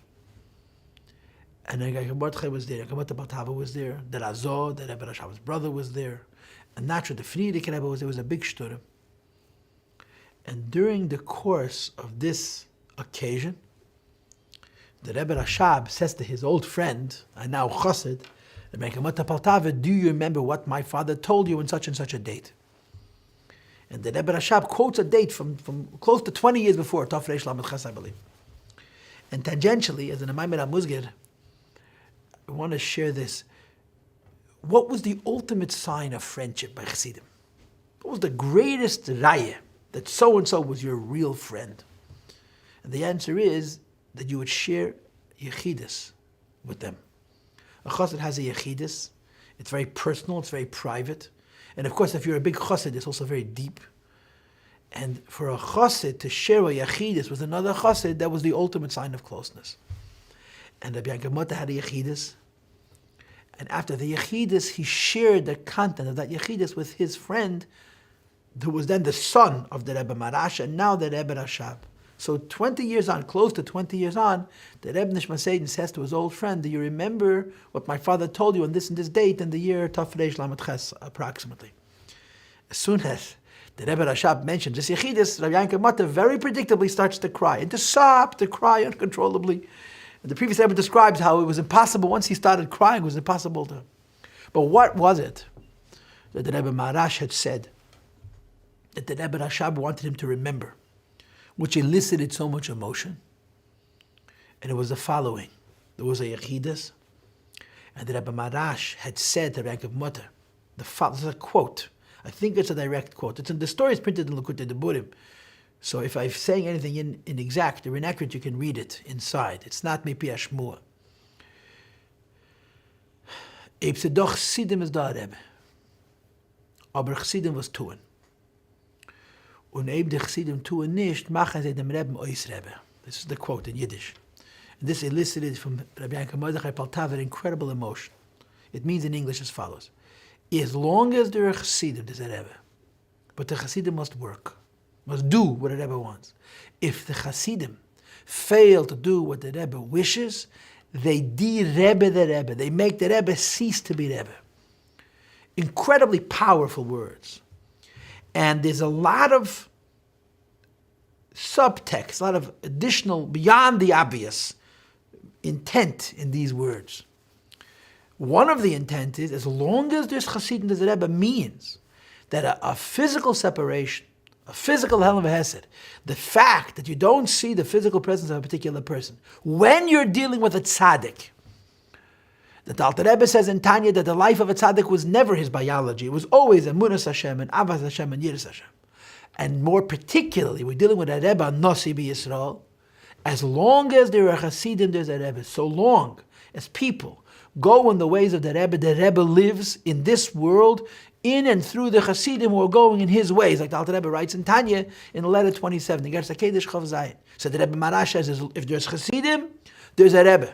and Mordechai was there, Baltava was there, the Razor, the Rebbe Rashav's brother was there, and naturally the Friedrich Rebbe was there. It was a big shturim. And during the course of this occasion, the Rebbe Rashab says to his old friend, and now Chassid, do you remember what my father told you on such and such a date? And the Rebbe Rashab quotes a date from close to 20 years before, Tov Reish Lamed Ches, I believe. And tangentially, as an Amaimer HaMuzgir, I want to share this. What was the ultimate sign of friendship by Chassidim? What was the greatest raya that so-and-so was your real friend? And the answer is that you would share yechidus with them. A chassid has a yechidus. It's very personal, it's very private. And of course, if you're a big chassid, it's also very deep. And for a chassid to share a yechidus with another chassid, that was the ultimate sign of closeness. And Rabbi Yankov Mota had a yechidus. And after the yechidus, he shared the content of that yechidus with his friend, who was then the son of the Rebbe Marash, and now the Rebbe Rashab. So 20 years on, close to 20 years on, the Rebbe Nishma Seidin says to his old friend, do you remember what my father told you on this and this date in the year Tov Reish Lamed Ches, approximately? As soon as the Rebbe Rashab mentions this Yechidus, Rabbi Yankov Mata very predictably starts to cry, and to sob, to cry uncontrollably. And the previous Rebbe describes how it was impossible, once he started crying, it was impossible to... But what was it that the Rebbe Marash had said that the Rebbe Rashab wanted him to remember, which elicited so much emotion? And it was the following. There was a Yechidus, and the Rebbe Marash had said to Rabbi Yankov Mata, this is a quote. I think it's a direct quote. The story is printed in Likutei Deburim. So if I'm saying anything inexact or inaccurate, you can read it inside. It's not Mipi Ashmua. Eib doch Chassidim is da Rebbe. Aber Chassidim was tun. Und eib de Chassidim tun nicht, machen sie dem Rebbe ois Rebbe. This is the quote in Yiddish. And this elicited from Rabbi Yankov Mordechai Paltiel an incredible emotion. It means in English as follows. As long as there are Chassidim, there's a Rebbe. But the Chassidim must work, must do what the Rebbe wants. If the Chassidim fail to do what the Rebbe wishes, they de-Rebbe the Rebbe. They make the Rebbe cease to be Rebbe. Incredibly powerful words. And there's a lot of subtext, a lot of additional, beyond the obvious intent in these words. One of the intent is, as long as there's Chassidim, there's a Rebbe, means that a physical separation, a physical hell of a hesed, the fact that you don't see the physical presence of a particular person, when you're dealing with a tzaddik, the Alter Rebbe says in Tanya that the life of a tzaddik was never his biology. It was always Emunas Hashem and Avas Hashem and Yiras Hashem. And more particularly, we're dealing with a Rebbe, Nossi B'Yisrael. As long as there are Chassidim, there's a Rebbe. So long as people go in the ways of the Rebbe lives in this world, in and through the Chassidim who are going in his ways. Like the Alter Rebbe writes in Tanya in letter 27, the Gersa Kedesh Chav Zayin. So the Rebbe Marash says, if there's Chassidim, there's a Rebbe.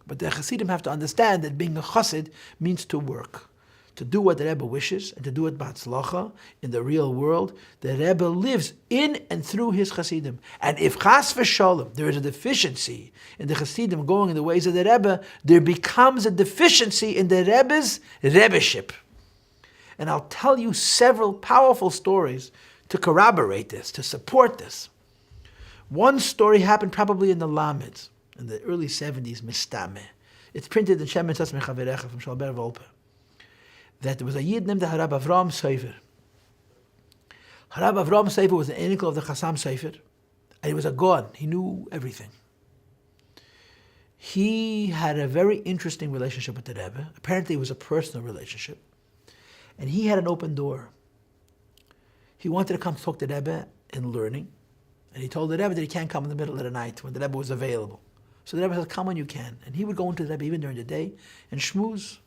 But the Chassidim have to understand that being a Chassid means to work, to do what the Rebbe wishes, and to do it b'atzlacha in the real world. The Rebbe lives in and through his Chassidim. And if Chas v'Shalom, there is a deficiency in the Chassidim going in the ways of the Rebbe, there becomes a deficiency in the Rebbe's Rebbeship. And I'll tell you several powerful stories to corroborate this, to support this. One story happened probably in the Lameds, in the early 70s, Mistame. It's printed in Shem Etzas Mechaverecha from Shalber Volpe. That there was a Yid named Harab Avram Sefer. Harab Avram Sefer was the uncle of the Chassam Sefer, and he was a God. He knew everything. he had a very interesting relationship with the Rebbe. Apparently it was a personal relationship. And he had an open door. He wanted to come talk to the Rebbe in learning. And he told the Rebbe that he can't come in the middle of the night when the Rebbe was available. So the Rebbe said, come when you can. And he would go into the Rebbe even during the day and schmooze.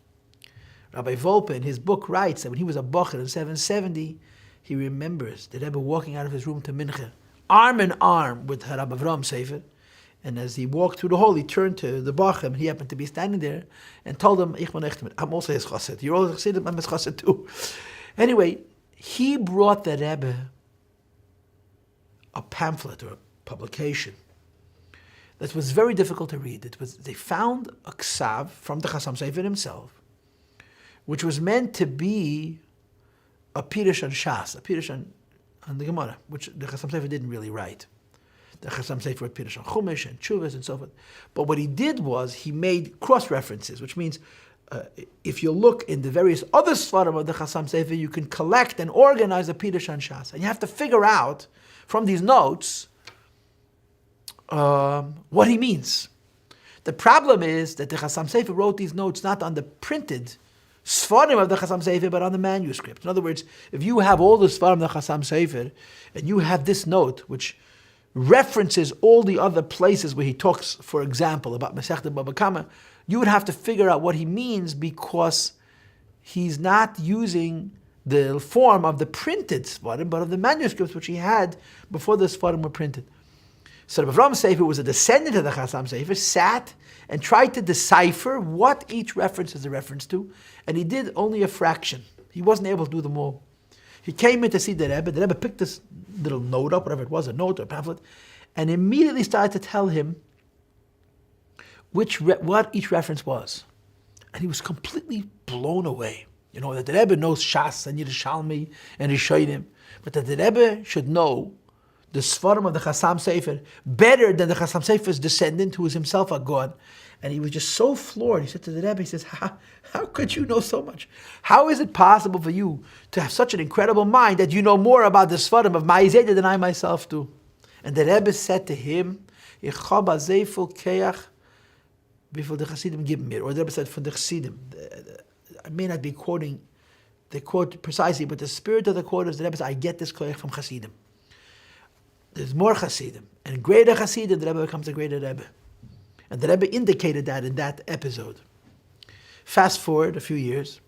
Rabbi Volpe in his book writes that when he was a bocher in 770, he remembers the Rebbe walking out of his room to Mincha, arm in arm with Rabbi Avram Sefer. And as he walked through the hall, he turned to the bocher, and he happened to be standing there, and told him, I'm also his chassid. You're also his chassid, I'm his chassid too. Anyway, he brought the Rebbe a pamphlet or a publication that was very difficult to read. They found a ksav from the Chassam Sefer himself, which was meant to be a Pirush on Shas, a Pirush on the Gemara, which the Chassam Sefer didn't really write. The Chassam Sefer wrote Pirush on Chumash and Teves and so forth. But what he did was he made cross-references, which means if you look in the various other Svarim of the Chassam Sefer, you can collect and organize a Pirush on Shas. And you have to figure out from these notes what he means. The problem is that the Chassam Sefer wrote these notes not on the printed Svarim of the Chassam Sefer, but on the manuscript. In other words, if you have all the Svarim of the Chassam Sefer, and you have this note, which references all the other places where he talks, for example, about Masechta Baba Kama, you would have to figure out what he means, because he's not using the form of the printed Svarim, but of the manuscripts which he had before the Svarim were printed. So Rabbi Avram Sefer, who was a descendant of the Chassam Sefer, sat and tried to decipher what each reference is a reference to, and he did only a fraction. He wasn't able to do them all. He came in to see the Rebbe picked this little note up, whatever it was, a note or a pamphlet, and immediately started to tell him what each reference was. And he was completely blown away. You know, that the Rebbe knows Shas and Yerushalmi and Rishonim, but that the Rebbe should know the Svarim of the Chassam Sefer better than the Chassam Sefer's descendant, who was himself a god. And he was just so floored. He said to the Rebbe, he says, how could you know so much? How is it possible for you to have such an incredible mind that you know more about the Svarim of Ma'izeda than I myself do? And the Rebbe said to him, or the Rebbe said, for the Chassidim. I may not be quoting the quote precisely, but the spirit of the quote is the Rebbe said, I get this koyach from Chassidim. There's more Chassidim, and greater Chassidim, the Rebbe becomes a greater Rebbe. And the Rebbe indicated that in that episode. Fast forward a few years,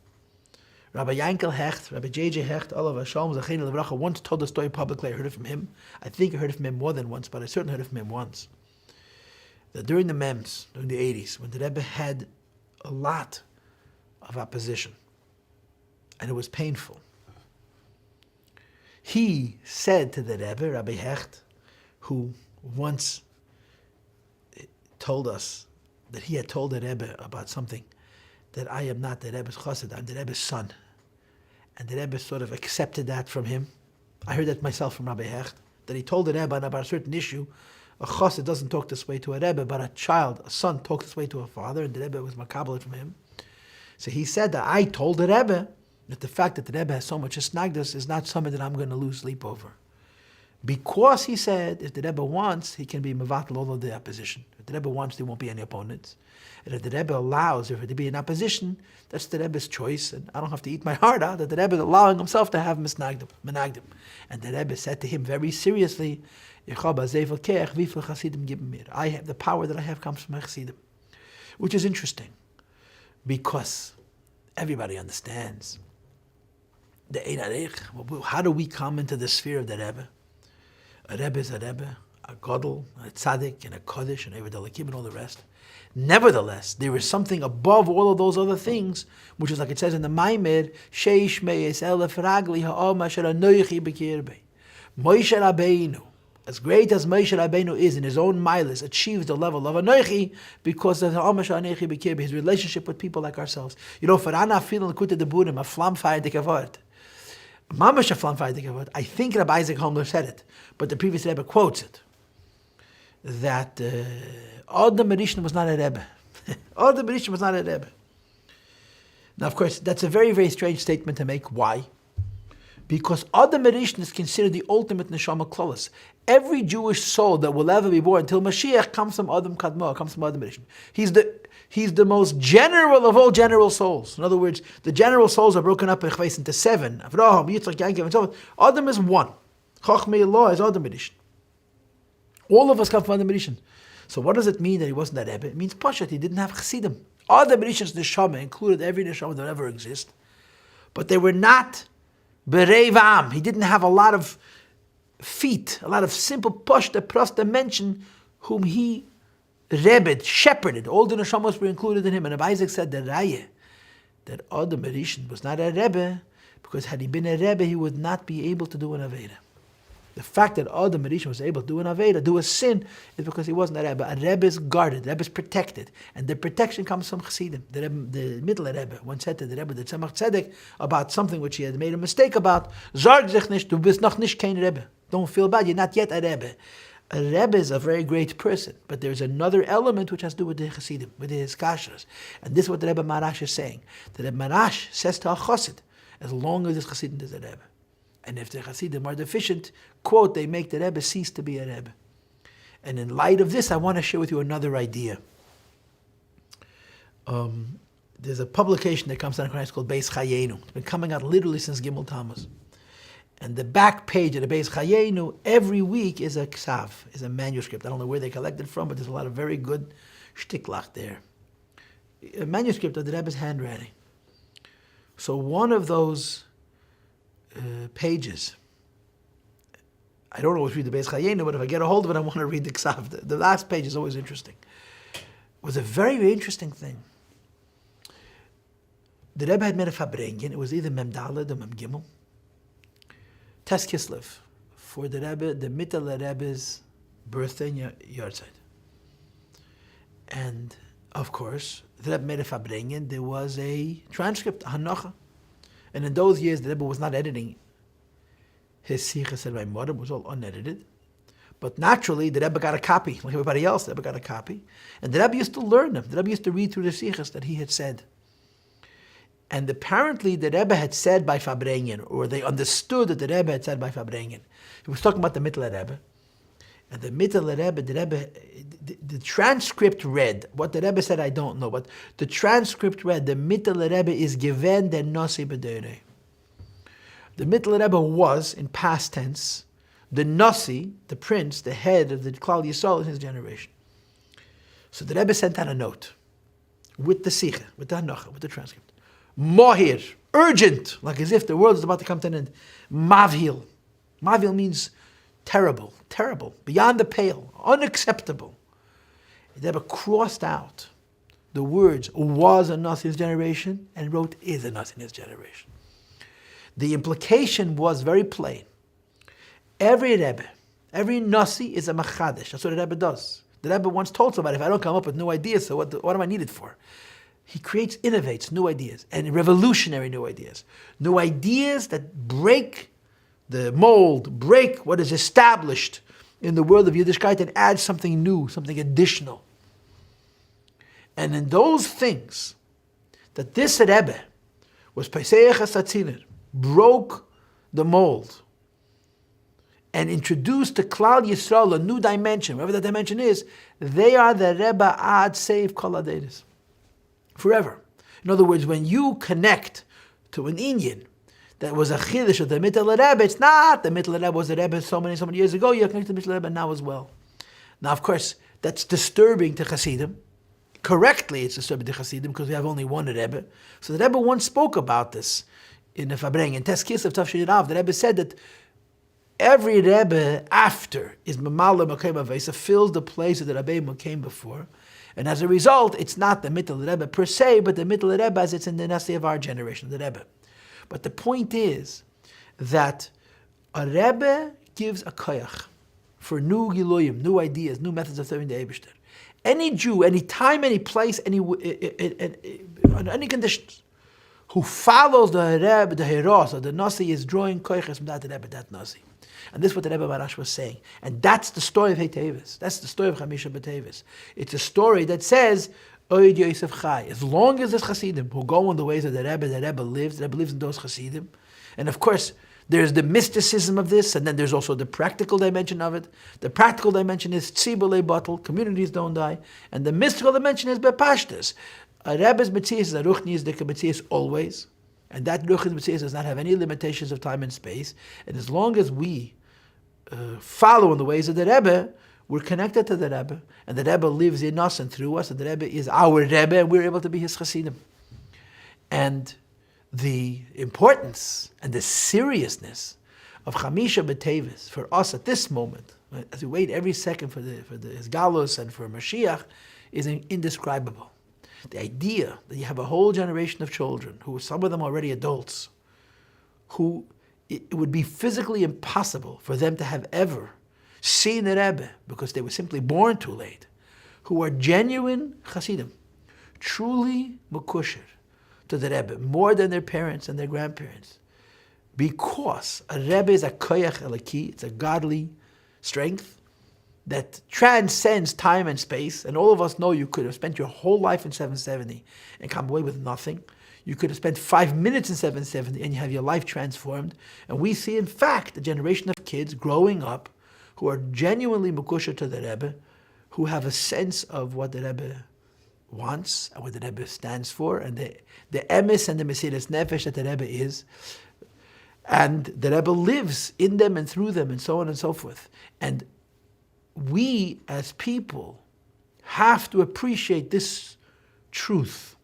Rabbi Yankel Hecht, Rabbi J.J. Hecht, all of us, Shalom Zachenu Levracha, once told the story publicly. I heard it from him. I think I heard it from him more than once, but I certainly heard it from him once. That during the MEMS, during the 80s, when the Rebbe had a lot of opposition, and it was painful, he said to the Rebbe, Rabbi Hecht, who once told us that he had told the Rebbe about something, that I am not the Rebbe's chassid, I'm the Rebbe's son. And the Rebbe sort of accepted that from him. I heard that myself from Rabbi Hecht, that he told the Rebbe about a certain issue. A chassid doesn't talk this way to a Rebbe, but a son talks this way to a father, and the Rebbe was makabel from him. So he said that I told the Rebbe that the fact that the Rebbe has so much snagdus is not something that I'm going to lose sleep over. Because he said, if the Rebbe wants, he can be mevatel all of the opposition. If the Rebbe wants, there won't be any opponents. And if the Rebbe allows there to be an opposition, that's the Rebbe's choice, and I don't have to eat my heart out that the Rebbe is allowing himself to have menagdim. And the Rebbe said to him very seriously, I have the power that I have comes from my chassidim. Which is interesting, because everybody understands the Ein Arech. How do we come into the sphere of the Rebbe? A Rebbe is a Rebbe, a Gadol, a Tzaddik, and a Kodesh, and Eved Elikim, and all the rest. Nevertheless, there is something above all of those other things, which is like it says in the Maimer, Sheish Meis Elef Ragli Ha'om Asher Anoichi B'kirbe. Moshe Rabbeinu, as great as Moshe Rabbeinu is in his own milas, achieved the level of Anoichi because of Ha'om Asher Anoichi B'kirbe, his relationship with people like ourselves. You know, for Ana Filen Kute de Burim, a flam fire de kavod. Mamash a flam fire de kavod. I think Rabbi Isaac Holmler said it, but the previous Rebbe quotes it. That Adam Rishon was not a Rebbe. Adam Rishon was not a Rebbe. Now, of course, that's a very, very strange statement to make. Why? Because Adam Rishon is considered the ultimate neshama klaus. Every Jewish soul that will ever be born until Mashiach comes from Adam Kadmah, comes from Adam Rishon. He's the most general of all general souls. In other words, the general souls are broken up into 7. Avraham, Yitzchak, Yaakov, and so on. Adam is 1. Chachmei Allah is Adam Rishon. All of us come from Adam Rishon. So what does it mean that he wasn't that Rebbe? It means Pashat, he didn't have Chassidim. Adam Rishon's neshama included every neshama that ever exists, but they were not Bereiv Am. He didn't have a lot of feet, a lot of simple Pashta Pras dimension whom he Rebbed, shepherded. All the neshamas were included in him. And Rabbi Isaac said that Adam Rishon was not a Rebbe, because had he been a Rebbe, he would not be able to do an Aveda. The fact that Adam Rishon was able to do an Aveda, do a sin, is because he wasn't a Rebbe. A Rebbe is guarded, a Rebbe is protected. And the protection comes from Chassidim. The middle Rebbe once said to the Rebbe, the Tzemach Tzedek, about something which he had made a mistake about, Zarg sich nicht, du bist noch nicht kein Rebbe. Don't feel bad, you're not yet a Rebbe. A Rebbe is a very great person, but there's another element which has to do with the Chassidim, with his kashrus. And this is what the Rebbe Marash is saying. The Rebbe Marash says to a Chassid, as long as this Chassidim is a Rebbe. And if the Chassidim are deficient, quote, they make the Rebbe cease to be a Rebbe. And in light of this, I want to share with you another idea. There's a publication that comes out in Christ called Beis Chayenu. It's been coming out literally since Gimel Tammuz. And the back page of the Beis Chayenu every week is a ksav, is a manuscript. I don't know where they collected from, but there's a lot of very good shtiklach there. A manuscript of the Rebbe's handwriting. So one of those pages, I don't always read the Beis Chayenu, but if I get a hold of it, I want to read the ksav. The last page is always interesting. It was a very, very interesting thing. The Rebbe had made a Farbrengen. It was either Mem Daled or Mem Gimel. Tes Kislev, for the Rebbe, the Mittel Rebbe's birthday and yahrzeit. And, of course, the Rebbe made a Farbrengen. There was a transcript, a Hanocha. And in those years, the Rebbe was not editing his Sichas and Maimorim. It was all unedited. But naturally, the Rebbe got a copy, like everybody else, the Rebbe got a copy. And the Rebbe used to learn them. The Rebbe used to read through the Sichas that he had said. And apparently the Rebbe had said by Farbrengen, or they understood that the Rebbe had said by Farbrengen. He was talking about the Mittel Rebbe. And the Mittel Rebbe, the transcript read, what the Rebbe said I don't know, but the transcript read, the Mittel Rebbe is given the Nasi B'Deirei. The Mittel Rebbe was, in past tense, the Nasi, the prince, the head of the Klal Yisrael in his generation. So the Rebbe sent out a note with the Sicha, with the Hanocha, with the transcript. Mohir, urgent, like as if the world is about to come to an end. Mavhil. Mavhil means terrible, beyond the pale, unacceptable. The Rebbe crossed out the words was a Nasi in his generation and wrote is a Nasi in his generation. The implication was very plain. Every Rebbe, every Nasi is a Machadesh. That's what the Rebbe does. The Rebbe once told somebody, if I don't come up with new ideas, so what am I needed for? He innovates new ideas, and revolutionary new ideas. New ideas that break the mold, break what is established in the world of Yiddishkeit and add something new, something additional. And in those things, that this Rebbe was Pesach HaSatziner, broke the mold, and introduced to Klal Yisrael a new dimension, whatever that dimension is, they are the Rebbe Ad Seif Kol Adeiros. Forever. In other words, when you connect to an Indian that was a chiddush of the Mittel Rebbe, it's not the Mittel Rebbe was the Rebbe so many years ago, you connect to the Mittel Rebbe now as well. Now, of course, that's disturbing to Chassidim. Correctly, it's disturbing to Chassidim because we have only one Rebbe. So the Rebbe once spoke about this in the Farbrengen. In Tes Kislev Tafshin Rav, the Rebbe said that every Rebbe after is Mamala Makayim Avesa fills the place that the Rebbe came before. And as a result, it's not the Mittel Rebbe per se, but the Mittel Rebbe as it's in the Nasi of our generation, the Rebbe. But the point is that a Rebbe gives a koyach for new giloyim, new ideas, new methods of serving the Eibishter. Any Jew, any time, any place, under any conditions, who follows the Rebbe, the Heros, or the Nasi is drawing koyches from that Rebbe, that Nasi. And this is what the Rebbe Marash was saying. And that's the story of Teves. That's the story of Chamisha B'Teves. It's a story that says, Oid Yosef Chai. As long as there's Chassidim who go in the ways of the Rebbe lives in those Chassidim. And of course, There's the mysticism of this, and then there's also the practical dimension of it. The practical dimension is tzibule batel, communities don't die, and the mystical dimension is bepashtas. A Rebbe's Metzias is a ruchni's dika Metzias always, and that ruchni's Metzias does not have any limitations of time and space. And as long as we follow in the ways of the Rebbe, we're connected to the Rebbe, and the Rebbe lives in us and through us, and the Rebbe is our Rebbe, and we're able to be his chassidim. And the importance and the seriousness of Chamisha B'Teves for us at this moment, as we wait every second for the Isgalus and for Mashiach, is indescribable. The idea that you have a whole generation of children, who some of them already adults, who it would be physically impossible for them to have ever seen the Rebbe because they were simply born too late, who are genuine Hasidim, truly Mekusher to the Rebbe, more than their parents and their grandparents. Because a Rebbe is a koyach elaki, it's a godly strength that transcends time and space, and all of us know you could have spent your whole life in 770 and come away with nothing. You could have spent 5 minutes in 770 and you have your life transformed. And we see, in fact, a generation of kids growing up who are genuinely mekusha to the Rebbe, who have a sense of what the Rebbe wants and what the Rebbe stands for, and the emes and the mesiras nefesh that the Rebbe is. And the Rebbe lives in them and through them and so on and so forth. And we as people have to appreciate this truth.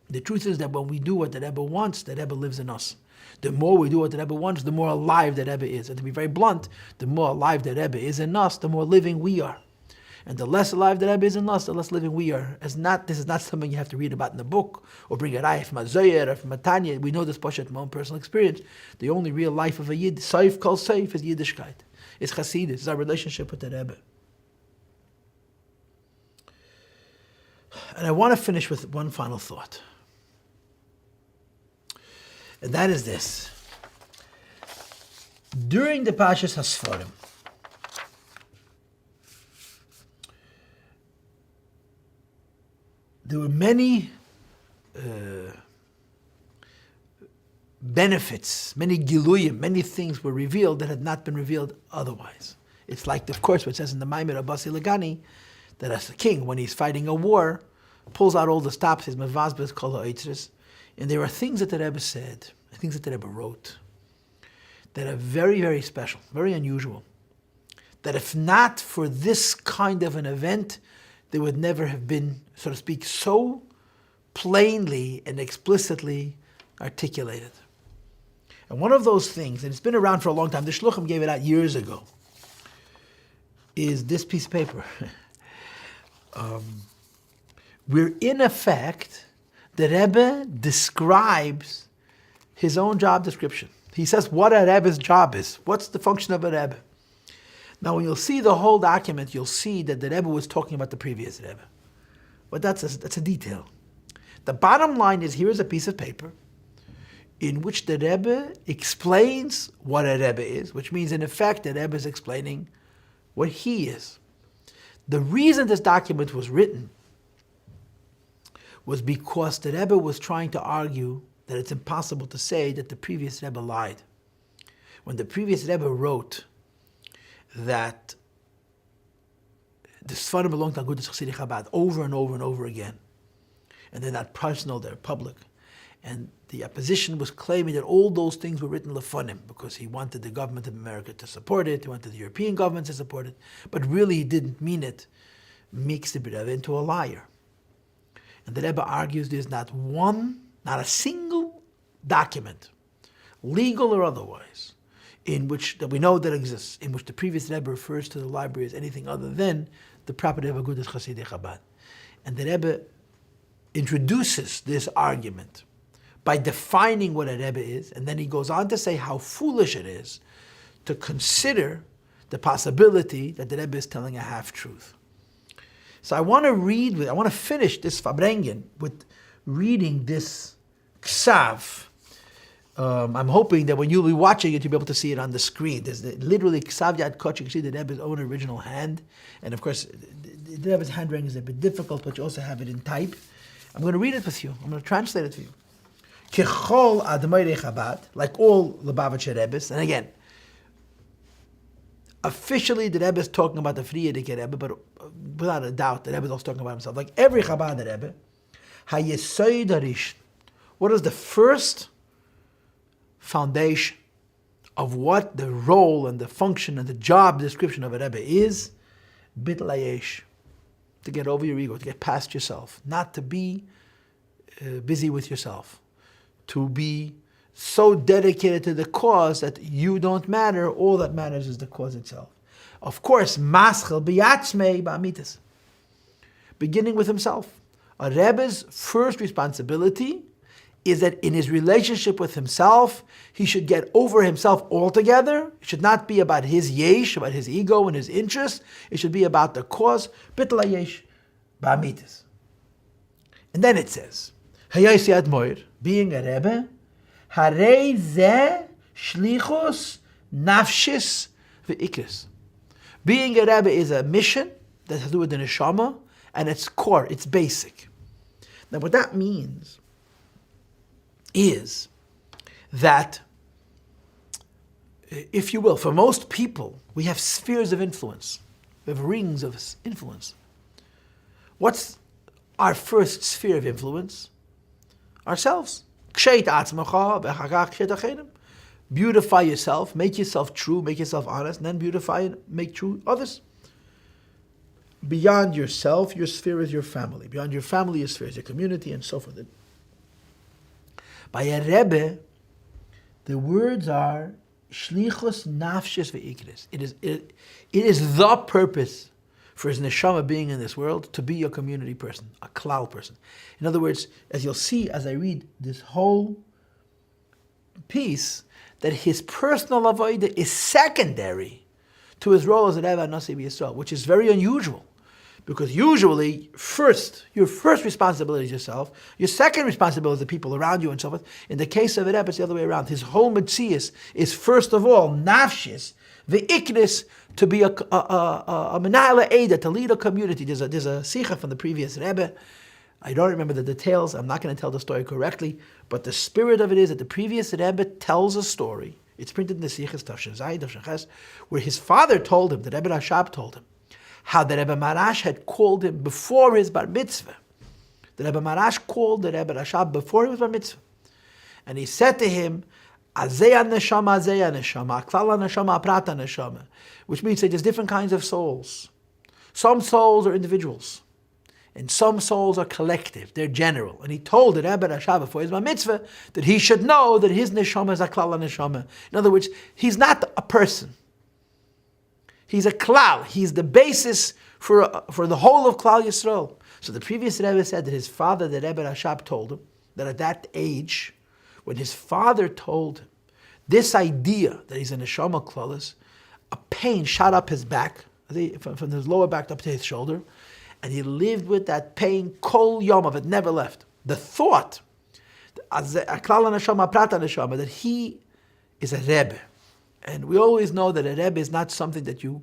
The truth is that when we do what the Rebbe wants, the Rebbe lives in us. The more we do what the Rebbe wants, the more alive the Rebbe is. And to be very blunt, the more alive the Rebbe is in us, the more living we are. And the less alive the Rebbe is in us, the less living we are. This is not something you have to read about in the book, or bring a raya from a Zoyer or from a Tanya. We know this pashat from my own personal experience. The only real life of a Yid, Seif kol Seif, is Yiddishkeit. It's Chassidus, it's our relationship with the Rebbe. And I want to finish with one final thought. And that is this. During the Parshas HaSfarim, there were many benefits, many giluyim, many things were revealed that had not been revealed otherwise. It's like, of course, what it says in the Maimer of Basi Lagani, that as a king, when he's fighting a war, pulls out all the stops, his mevazbes kol ha'oitzres, and there are things that the Rebbe said, things that the Rebbe wrote, that are very, very special, very unusual. That if not for this kind of an event, they would never have been, so to speak, so plainly and explicitly articulated. And one of those things, and it's been around for a long time, the Shluchim gave it out years ago, is this piece of paper. Where in effect, the Rebbe describes his own job description. He says what a Rebbe's job is. What's the function of a Rebbe? Now, when you'll see the whole document, you'll see that the Rebbe was talking about the previous Rebbe. But that's a detail. The bottom line is, here is a piece of paper in which the Rebbe explains what a Rebbe is, which means, in effect, the Rebbe is explaining what he is. The reason this document was written was because the Rebbe was trying to argue that it's impossible to say that the previous Rebbe lied. When the previous Rebbe wrote that the Sfarim belong to Agudas Chassidic Chabad over and over and over again, and they're not personal, they're public, and the opposition was claiming that all those things were written lefanim because he wanted the government of America to support it, he wanted the European governments to support it, but really he didn't mean it, makes the Rebbe into a liar. And the Rebbe argues there's not a single document, legal or otherwise, in which that we know that exists, in which the previous Rebbe refers to the library as anything other than the property of Agudas Chassidic Chabad. And the Rebbe introduces this argument by defining what a Rebbe is, and then he goes on to say how foolish it is to consider the possibility that the Rebbe is telling a half-truth. So I want to finish this Farbrengen with reading this ksav. I'm hoping that when you'll be watching it, you'll be able to see it on the screen. There's literally ksav yad koch. You can see the Rebbe's own original hand. And of course, the Rebbe's handwriting is a bit difficult, but you also have it in type. I'm going to read it with you. I'm going to translate it for you. Kichol Admoirei Chabad, like all Lubavitcher Rebbes, and again, officially the Rebbe is talking about the Frierdiker Rebbe, but without a doubt, the Rebbe is also talking about himself. Like every Chabad Rebbe, HaYesoid HaRishon, what is the first foundation of what the role and the function and the job description of a Rebbe is? Bittul Hayesh, to get over your ego, to get past yourself, not to be busy with yourself, to be so dedicated to the cause that you don't matter, all that matters is the cause itself. Of course, maschel biyatzmei ba'amitis, beginning with himself. A Rebbe's first responsibility is that in his relationship with himself, he should get over himself altogether. It should not be about his yesh, about his ego and his interest. It should be about the cause. Bittul hayesh ba'amitis. And then it says, Hayaysi Admoir, being a Rebbe, Harei ze shlichus nafshis ve'ikris. Being a Rebbe is a mission that has to do with the neshama, and it's core, it's basic. Now what that means is that, if you will, for most people, we have spheres of influence. We have rings of influence. What's our first sphere of influence? Ourselves. Beautify yourself, make yourself true, make yourself honest, and then beautify and make true others. Beyond yourself, your sphere is your family. Beyond your family, your sphere is your community, and so forth. By a Rebbe, the words are shlichus nafshis ve'ikris. It is the purpose for his neshama being in this world to be a community person, a klal person. In other words, as you'll see as I read this whole piece, that his personal avodah is secondary to his role as a Rebbe Nasi B'Yisrael, which is very unusual. Because usually, your first responsibility is yourself, your second responsibility is the people around you and so forth. In the case of a Rebbe, it's the other way around. His whole metzius is first of all, nafshis, the iknis, to be a menayla eda, to lead a community. There's a sikha from the previous Rebbe. I don't remember the details, I'm not going to tell the story correctly, but the spirit of it is that the previous Rebbe tells a story. It's printed in the Sichas Tafshin Zayin, Tafshin Ches, where his father told him, the Rebbe Rashab told him, how the Rebbe Marash had called him before his bar mitzvah. The Rebbe Marash called the Rebbe Rashab before his bar mitzvah. And he said to him, Azeya neshama, klala neshama, prata neshama, which means that there's different kinds of souls. Some souls are individuals, and some souls are collective, they're general. And he told the Rebbe Rashab before his bar mitzvah that he should know that his neshama is a klala neshama. In other words, he's not a person. He's a klal. He's the basis for the whole of Klal Yisrael. So the previous Rebbe said that his father, the Rebbe Rashab, told him that at that age, when his father told him this idea that he's a neshama klalis, a pain shot up his back, from his lower back up to his shoulder, and he lived with that pain kol yom of it, never left. The thought, klal neshama, prata neshama, that he is a Rebbe. And we always know that a Rebbe is not something that you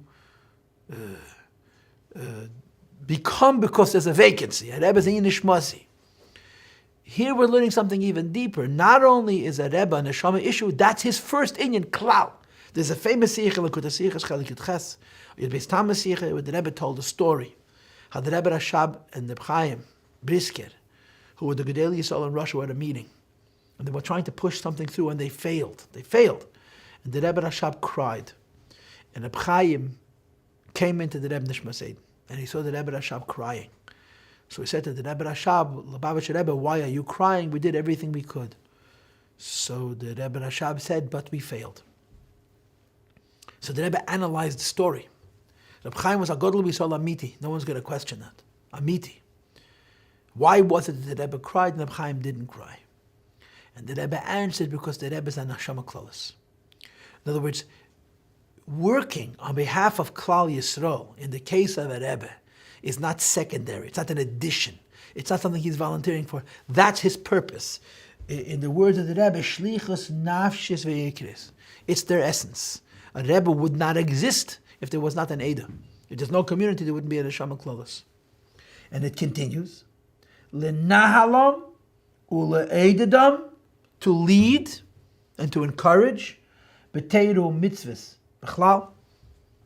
become because there's a vacancy. A Rebbe is a nishmasi. Here we're learning something even deeper. Not only is a Rebbe a neshama issue, that's his first inyan, klal. There's a famous sikha, Lekut HaSichas, Chelik Yud Ches, Yud Beis Tam sikha, where the Rebbe told a story how the Rebbe Rashab and the Chaim Brisker, who were the Gedolei Yisrael in Russia, were at a meeting. And they were trying to push something through, and they failed. And the Rebbe Rashab cried. And Reb Chaim came into the Rebbe Nishmas Eid, and he saw the Rebbe Rashab crying. So he said to the Rebbe Rashab, Lubavitcher Rebbe, why are you crying? We did everything we could. So the Rebbe Rashab said, but we failed. So the Rebbe analyzed the story. Reb Chaim was a Godel Yisrael Amiti. No one's going to question that. Amiti. Why was it that the Rebbe cried and Reb Chaim didn't cry? And the Rebbe answered, because the Rebbe is a neshama klalis. In other words, working on behalf of Klal Yisrael, in the case of a Rebbe, is not secondary. It's not an addition. It's not something he's volunteering for. That's his purpose. In the words of the Rebbe, shlichus nafshis ve'ikris. It's their essence. A Rebbe would not exist if there was not an Eda. If there's no community, there wouldn't be a neshama klalis. And it continues, lenahalom ule'edadam to lead and to encourage, b'teiru mitzvahs, b'chlal,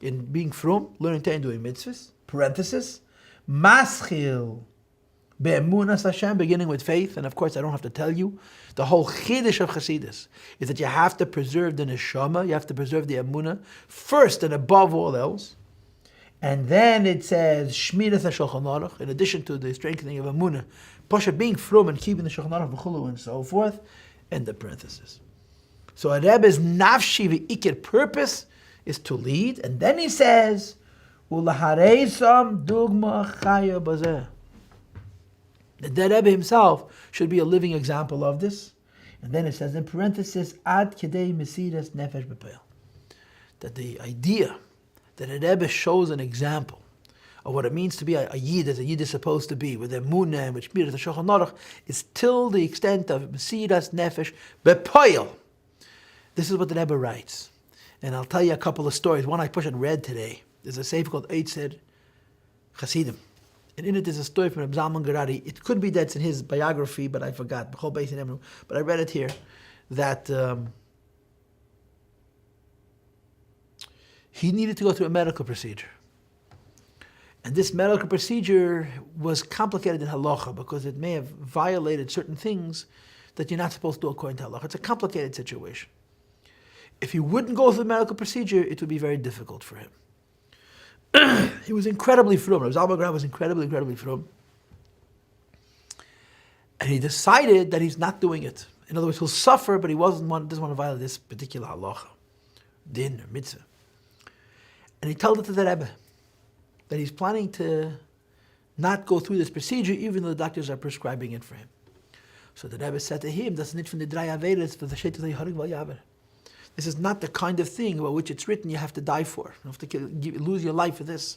in being frum, learning Torah and doing mitzvahs, parenthesis, maschil, be'emunas Hashem, beginning with faith, and of course I don't have to tell you, the whole chiddush of Chassidus is that you have to preserve the neshama, you have to preserve the emunah, first and above all else. And then it says, Shmiras HaShulchan Aruch, in addition to the strengthening of emunah, Pasha being frum and keeping the Shulchan Aruch v'chulu and so forth, end the parenthesis. So a Rebbe's nafshi v'ikir purpose is to lead, and then he says, Ulahareisam dugma chaya bazeh. The Rebbe himself should be a living example of this. And then it says in parenthesis, Ad kedei mesiras nefesh b'peil. That the idea that a Rebbe shows an example of what it means to be a Yid, as a Yid is supposed to be, with emunah and with Shmiras HaShulchan Aruch, is till the extent of mesiras nefesh b'peil. This is what the Rebbe writes. And I'll tell you a couple of stories. One I pushed and read today. There's a sefer called Eitzer Chasidim. And in it is a story from Rabbi Zalman Gerari. It could be that's in his biography, but I forgot. But I read it here. That he needed to go through a medical procedure. And this medical procedure was complicated in halacha because it may have violated certain things that you're not supposed to do according to halacha. It's a complicated situation. If he wouldn't go through the medical procedure, it would be very difficult for him. He was incredibly frum. Rabbi Zalman Gerari was incredibly frum. And he decided that he's not doing it. In other words, he'll suffer, but he doesn't want to violate this particular halacha, din or mitzvah. And he told it to the Rebbe, that he's planning to not go through this procedure, even though the doctors are prescribing it for him. So the Rebbe said to him, "Das nicht von the drei Averes, for the Shetah Harig Val Yaver." This is not the kind of thing about which it's written you have to die for. You have to lose your life for this.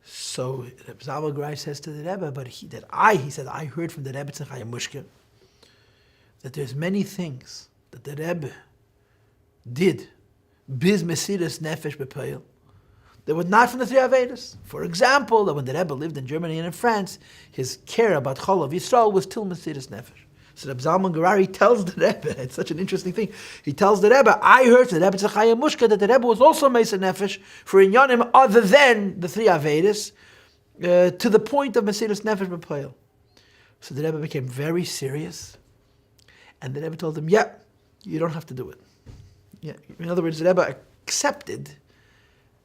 So Rabbi Zalman Gerari says to the Rebbe, he said, I heard from the Rebbe Tzachaya Mushke that there's many things that the Rebbe did, biz mesiras nefesh b'peil, that were not from the three Avedas. For example, that when the Rebbe lived in Germany and in France, his care about Cholav Yisrael was till mesiras nefesh. So Rabbi Zalman Gerari tells the Rebbe, it's such an interesting thing, he tells the Rebbe, I heard from the Rebbe Tzachaya Mushka that the Rebbe was also Mesa Nefesh for Inyanim other than the three Avedas, to the point of Mesiras Nefesh B'Poel. So the Rebbe became very serious, and the Rebbe told him, yeah, you don't have to do it. Yeah. In other words, the Rebbe accepted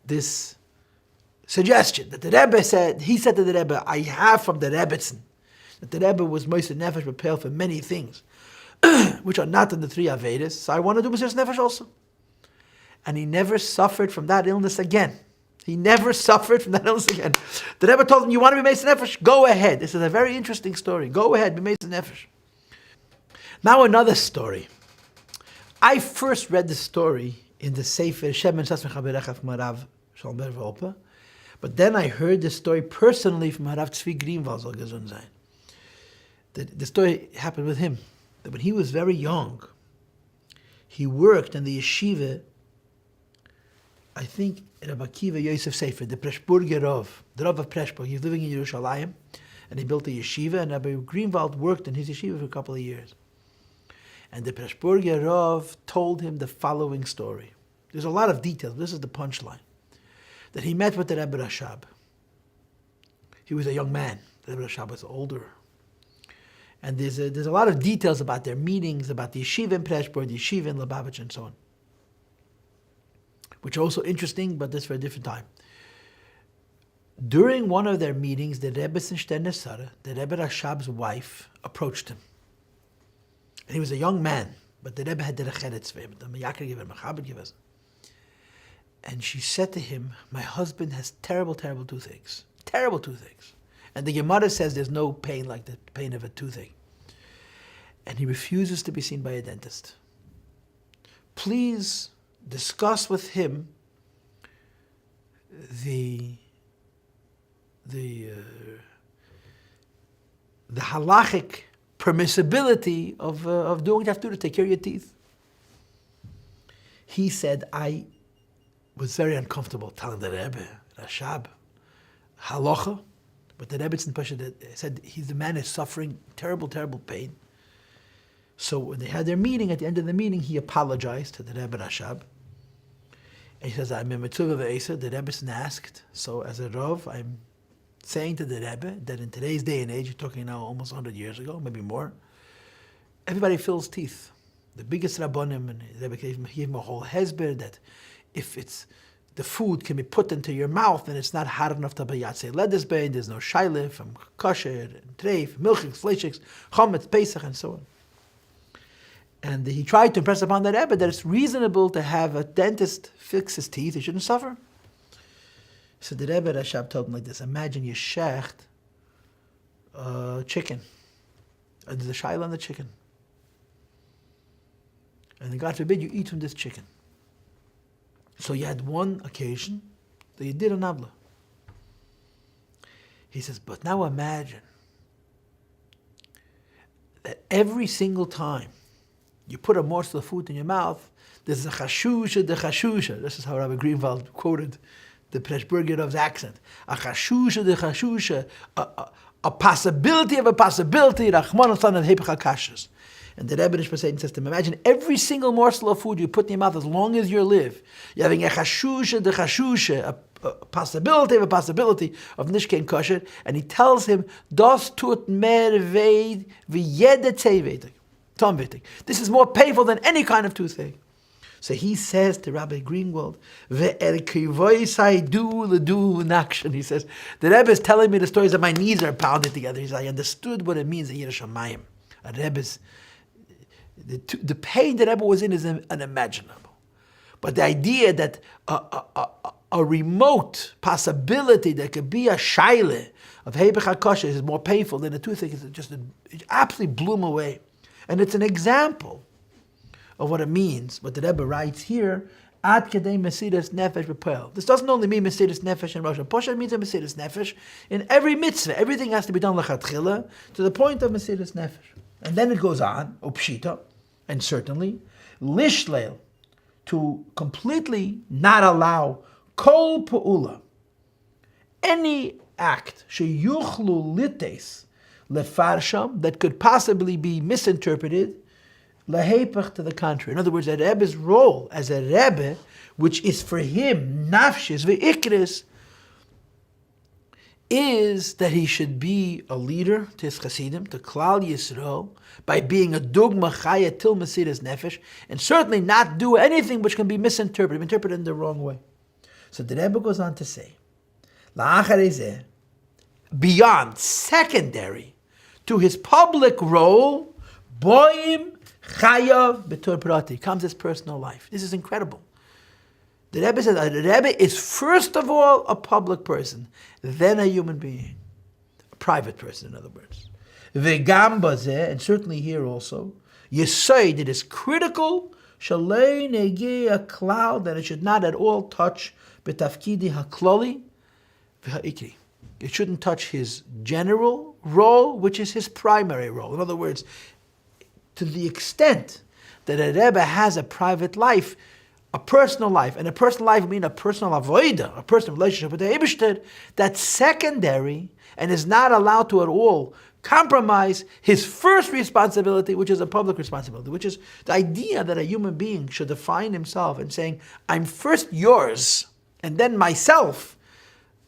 this suggestion that the Rebbe said, he said to the Rebbe, I have from the Rebbetzin, that the Rebbe was Moshe Nefesh B'Peil for many things, which are not in the three Avedas, so I want to do Mesiras Nefesh also. And he never suffered from that illness again. The Rebbe told him, you want to be Mesiras Nefesh? Go ahead. This is a very interesting story. Go ahead, be Mesiras Nefesh. Now another story. I first read the story in the Sefer Shem and Sas Mechaberecha from Harav Shalom Ber V'Opa, but then I heard the story personally from Harav Tzvi Greenwald, Zol Gesund Sein. The story happened with him, that when he was very young, he worked in the yeshiva, I think Rabbi Akiva Yosef Sefer, the Preshburger Rav, the Rav of Preshburg. He was living in Yerushalayim, and he built a yeshiva, and Rabbi Greenwald worked in his yeshiva for a couple of years. And the Preshburger Rav told him the following story. There's a lot of details, but this is the punchline. That he met with the Rebbe Rashab. He was a young man. The Rebbe Rashab was older. And there's a lot of details about their meetings, about the yeshiva in Preshburg, the yeshiva in Lubavitch, and so on, which are also interesting, but that's for a different time. During one of their meetings, the Rebbe Sinshter Sarah, the Rebbe Rashab's wife, approached him. And he was a young man, but the Rebbe had the Recheretz for him, the Meyakar giver, Mechaber giver. And she said to him, my husband has terrible toothaches. Terrible toothaches. And the Gemara says there's no pain like the pain of a toothache. And he refuses to be seen by a dentist. Please discuss with him the halachic permissibility of doing what you have to do to take care of your teeth. He said, I was very uncomfortable telling the Rebbe, Rashab, halacha, but the Rebbe said the man is suffering terrible pain. So when they had their meeting, at the end of the meeting, he apologized to the Rebbe Rashab. And he says, I'm a mitzvah v'esa. The Rebbe asked, so as a Rav, I'm saying to the Rebbe that in today's day and age, you're talking now almost 100 years ago, maybe more, everybody fills teeth. The biggest Rabbonim, and the Rebbe gave him a whole hezber that if it's the food can be put into your mouth and it's not hard enough to be yatzei ledesbein, there's no shaila from kosher, and treif, milchiks, fleishiks, chometz, pesach, and so on. And he tried to impress upon the Rebbe that it's reasonable to have a dentist fix his teeth, he shouldn't suffer. So the Rebbe Rashab told him like this: imagine you shecht chicken, and there's a shaila on the chicken. And then God forbid you eat from this chicken. So you had one occasion that you did an avla. He says, but now imagine that every single time you put a morsel of food in your mouth, there's a chashusha de chashusha. This is how Rabbi Greenwald quoted the Preshburger Rav's accent. A chashusha de chashusha, a possibility of a possibility, Rachman al-Than and Hepech HaKashas. And the Rebbe Nishpa says to him, imagine every single morsel of food you put in your mouth as long as you live. You're having a chashusha de chashusha, a possibility of a possibility of nishkein kosher. And he tells him, das tut mer veid v'yede tzeivetig. This is more painful than any kind of toothache. So he says to Rabbi Greenwald, he says, the Rebbe is telling me the stories that my knees are pounded together. He says, I understood what it means in Yiras Shamayim. A Rebbe's the pain that Rebbe was in is unimaginable. But the idea that a remote possibility that could be a shaila of Hepech HaKosher is more painful than a toothache, it absolutely blew him away. And it's an example of what it means, what the Rebbe writes here, Ad Kedei Mesiras Nefesh B'Poel. This doesn't only mean Mesiras Nefesh in Rosh Hashanah. It means a Mesiras Nefesh in every mitzvah. Everything has to be done l'chatchila to the point of Mesiras Nefesh. And then it goes on, Upshita, and certainly, Lishleil, to completely not allow Kol Pa'ula, any act, Sheyuchlu Lites, Lefarsham, that could possibly be misinterpreted, Lehepech, to the contrary. In other words, a Rebbe's role as a Rebbe, which is for him, Nafshis Ve'ikris, is that he should be a leader to his Chassidim, to Klal Yisrael, by being a dugma chaya til Mesiras Nefesh, and certainly not do anything which can be interpreted in the wrong way. So the Rebbe goes on to say, La'acharei beyond, secondary to his public role, boim chayav b'tor prati, comes his personal life. This is incredible. The Rebbe says the Rebbe is first of all a public person, then a human being, a private person, in other words. V'gam bazeh, and certainly here also, Yosef, it is critical, shalei negei a cloud, that it should not at all touch b'tafkidi hakloli v'ha'ikri. It shouldn't touch his general role, which is his primary role. In other words, to the extent that a Rebbe has a private life, a personal life, and a personal life means a personal avoida, a personal relationship with the Eibishter, that's secondary and is not allowed to at all compromise his first responsibility, which is a public responsibility, which is the idea that a human being should define himself and saying, I'm first yours and then myself,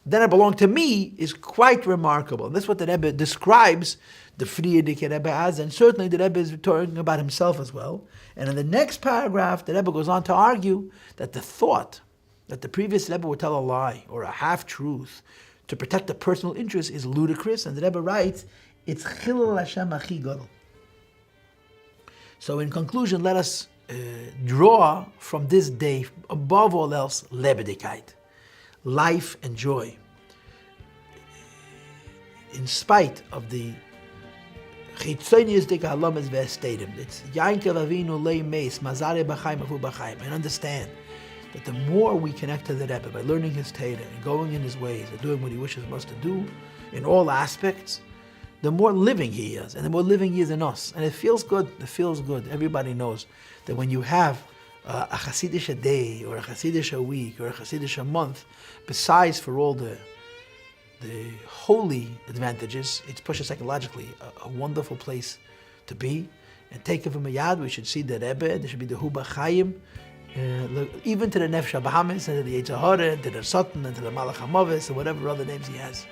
then it belongs to me, is quite remarkable. And that's what the Rebbe describes the Frierdiker Rebbe as, and certainly the Rebbe is talking about himself as well. And in the next paragraph, the Rebbe goes on to argue that the thought that the previous Rebbe would tell a lie or a half-truth to protect the personal interest is ludicrous, and the Rebbe writes, it's Chilul Hashem Achi Gadol. So in conclusion, let us draw from this day, above all else, Lebedigkeit, life and joy. In spite of the Chitzonius de Halamas Vestadim, it's Yainkel Avinu Lei Meis, Mazare B'chaim Avu B'chaim, and understand that the more we connect to the Rebbe by learning his Torah and going in his ways and doing what he wishes us to do in all aspects, the more living he is, and the more living he is in us. And it feels good. It feels good. Everybody knows that when you have a Hasidic day, or a Hasidic week, or a Hasidic month, besides for all the holy advantages, it's pushed psychologically a wonderful place to be. and take it from a yad. We should see the Rebbe. There should be the Huba Chaim, even to the Nefesh Bahamis, and to the Yetzer Hara, and to the Satan, and to the Malach HaMavis, and whatever other names he has.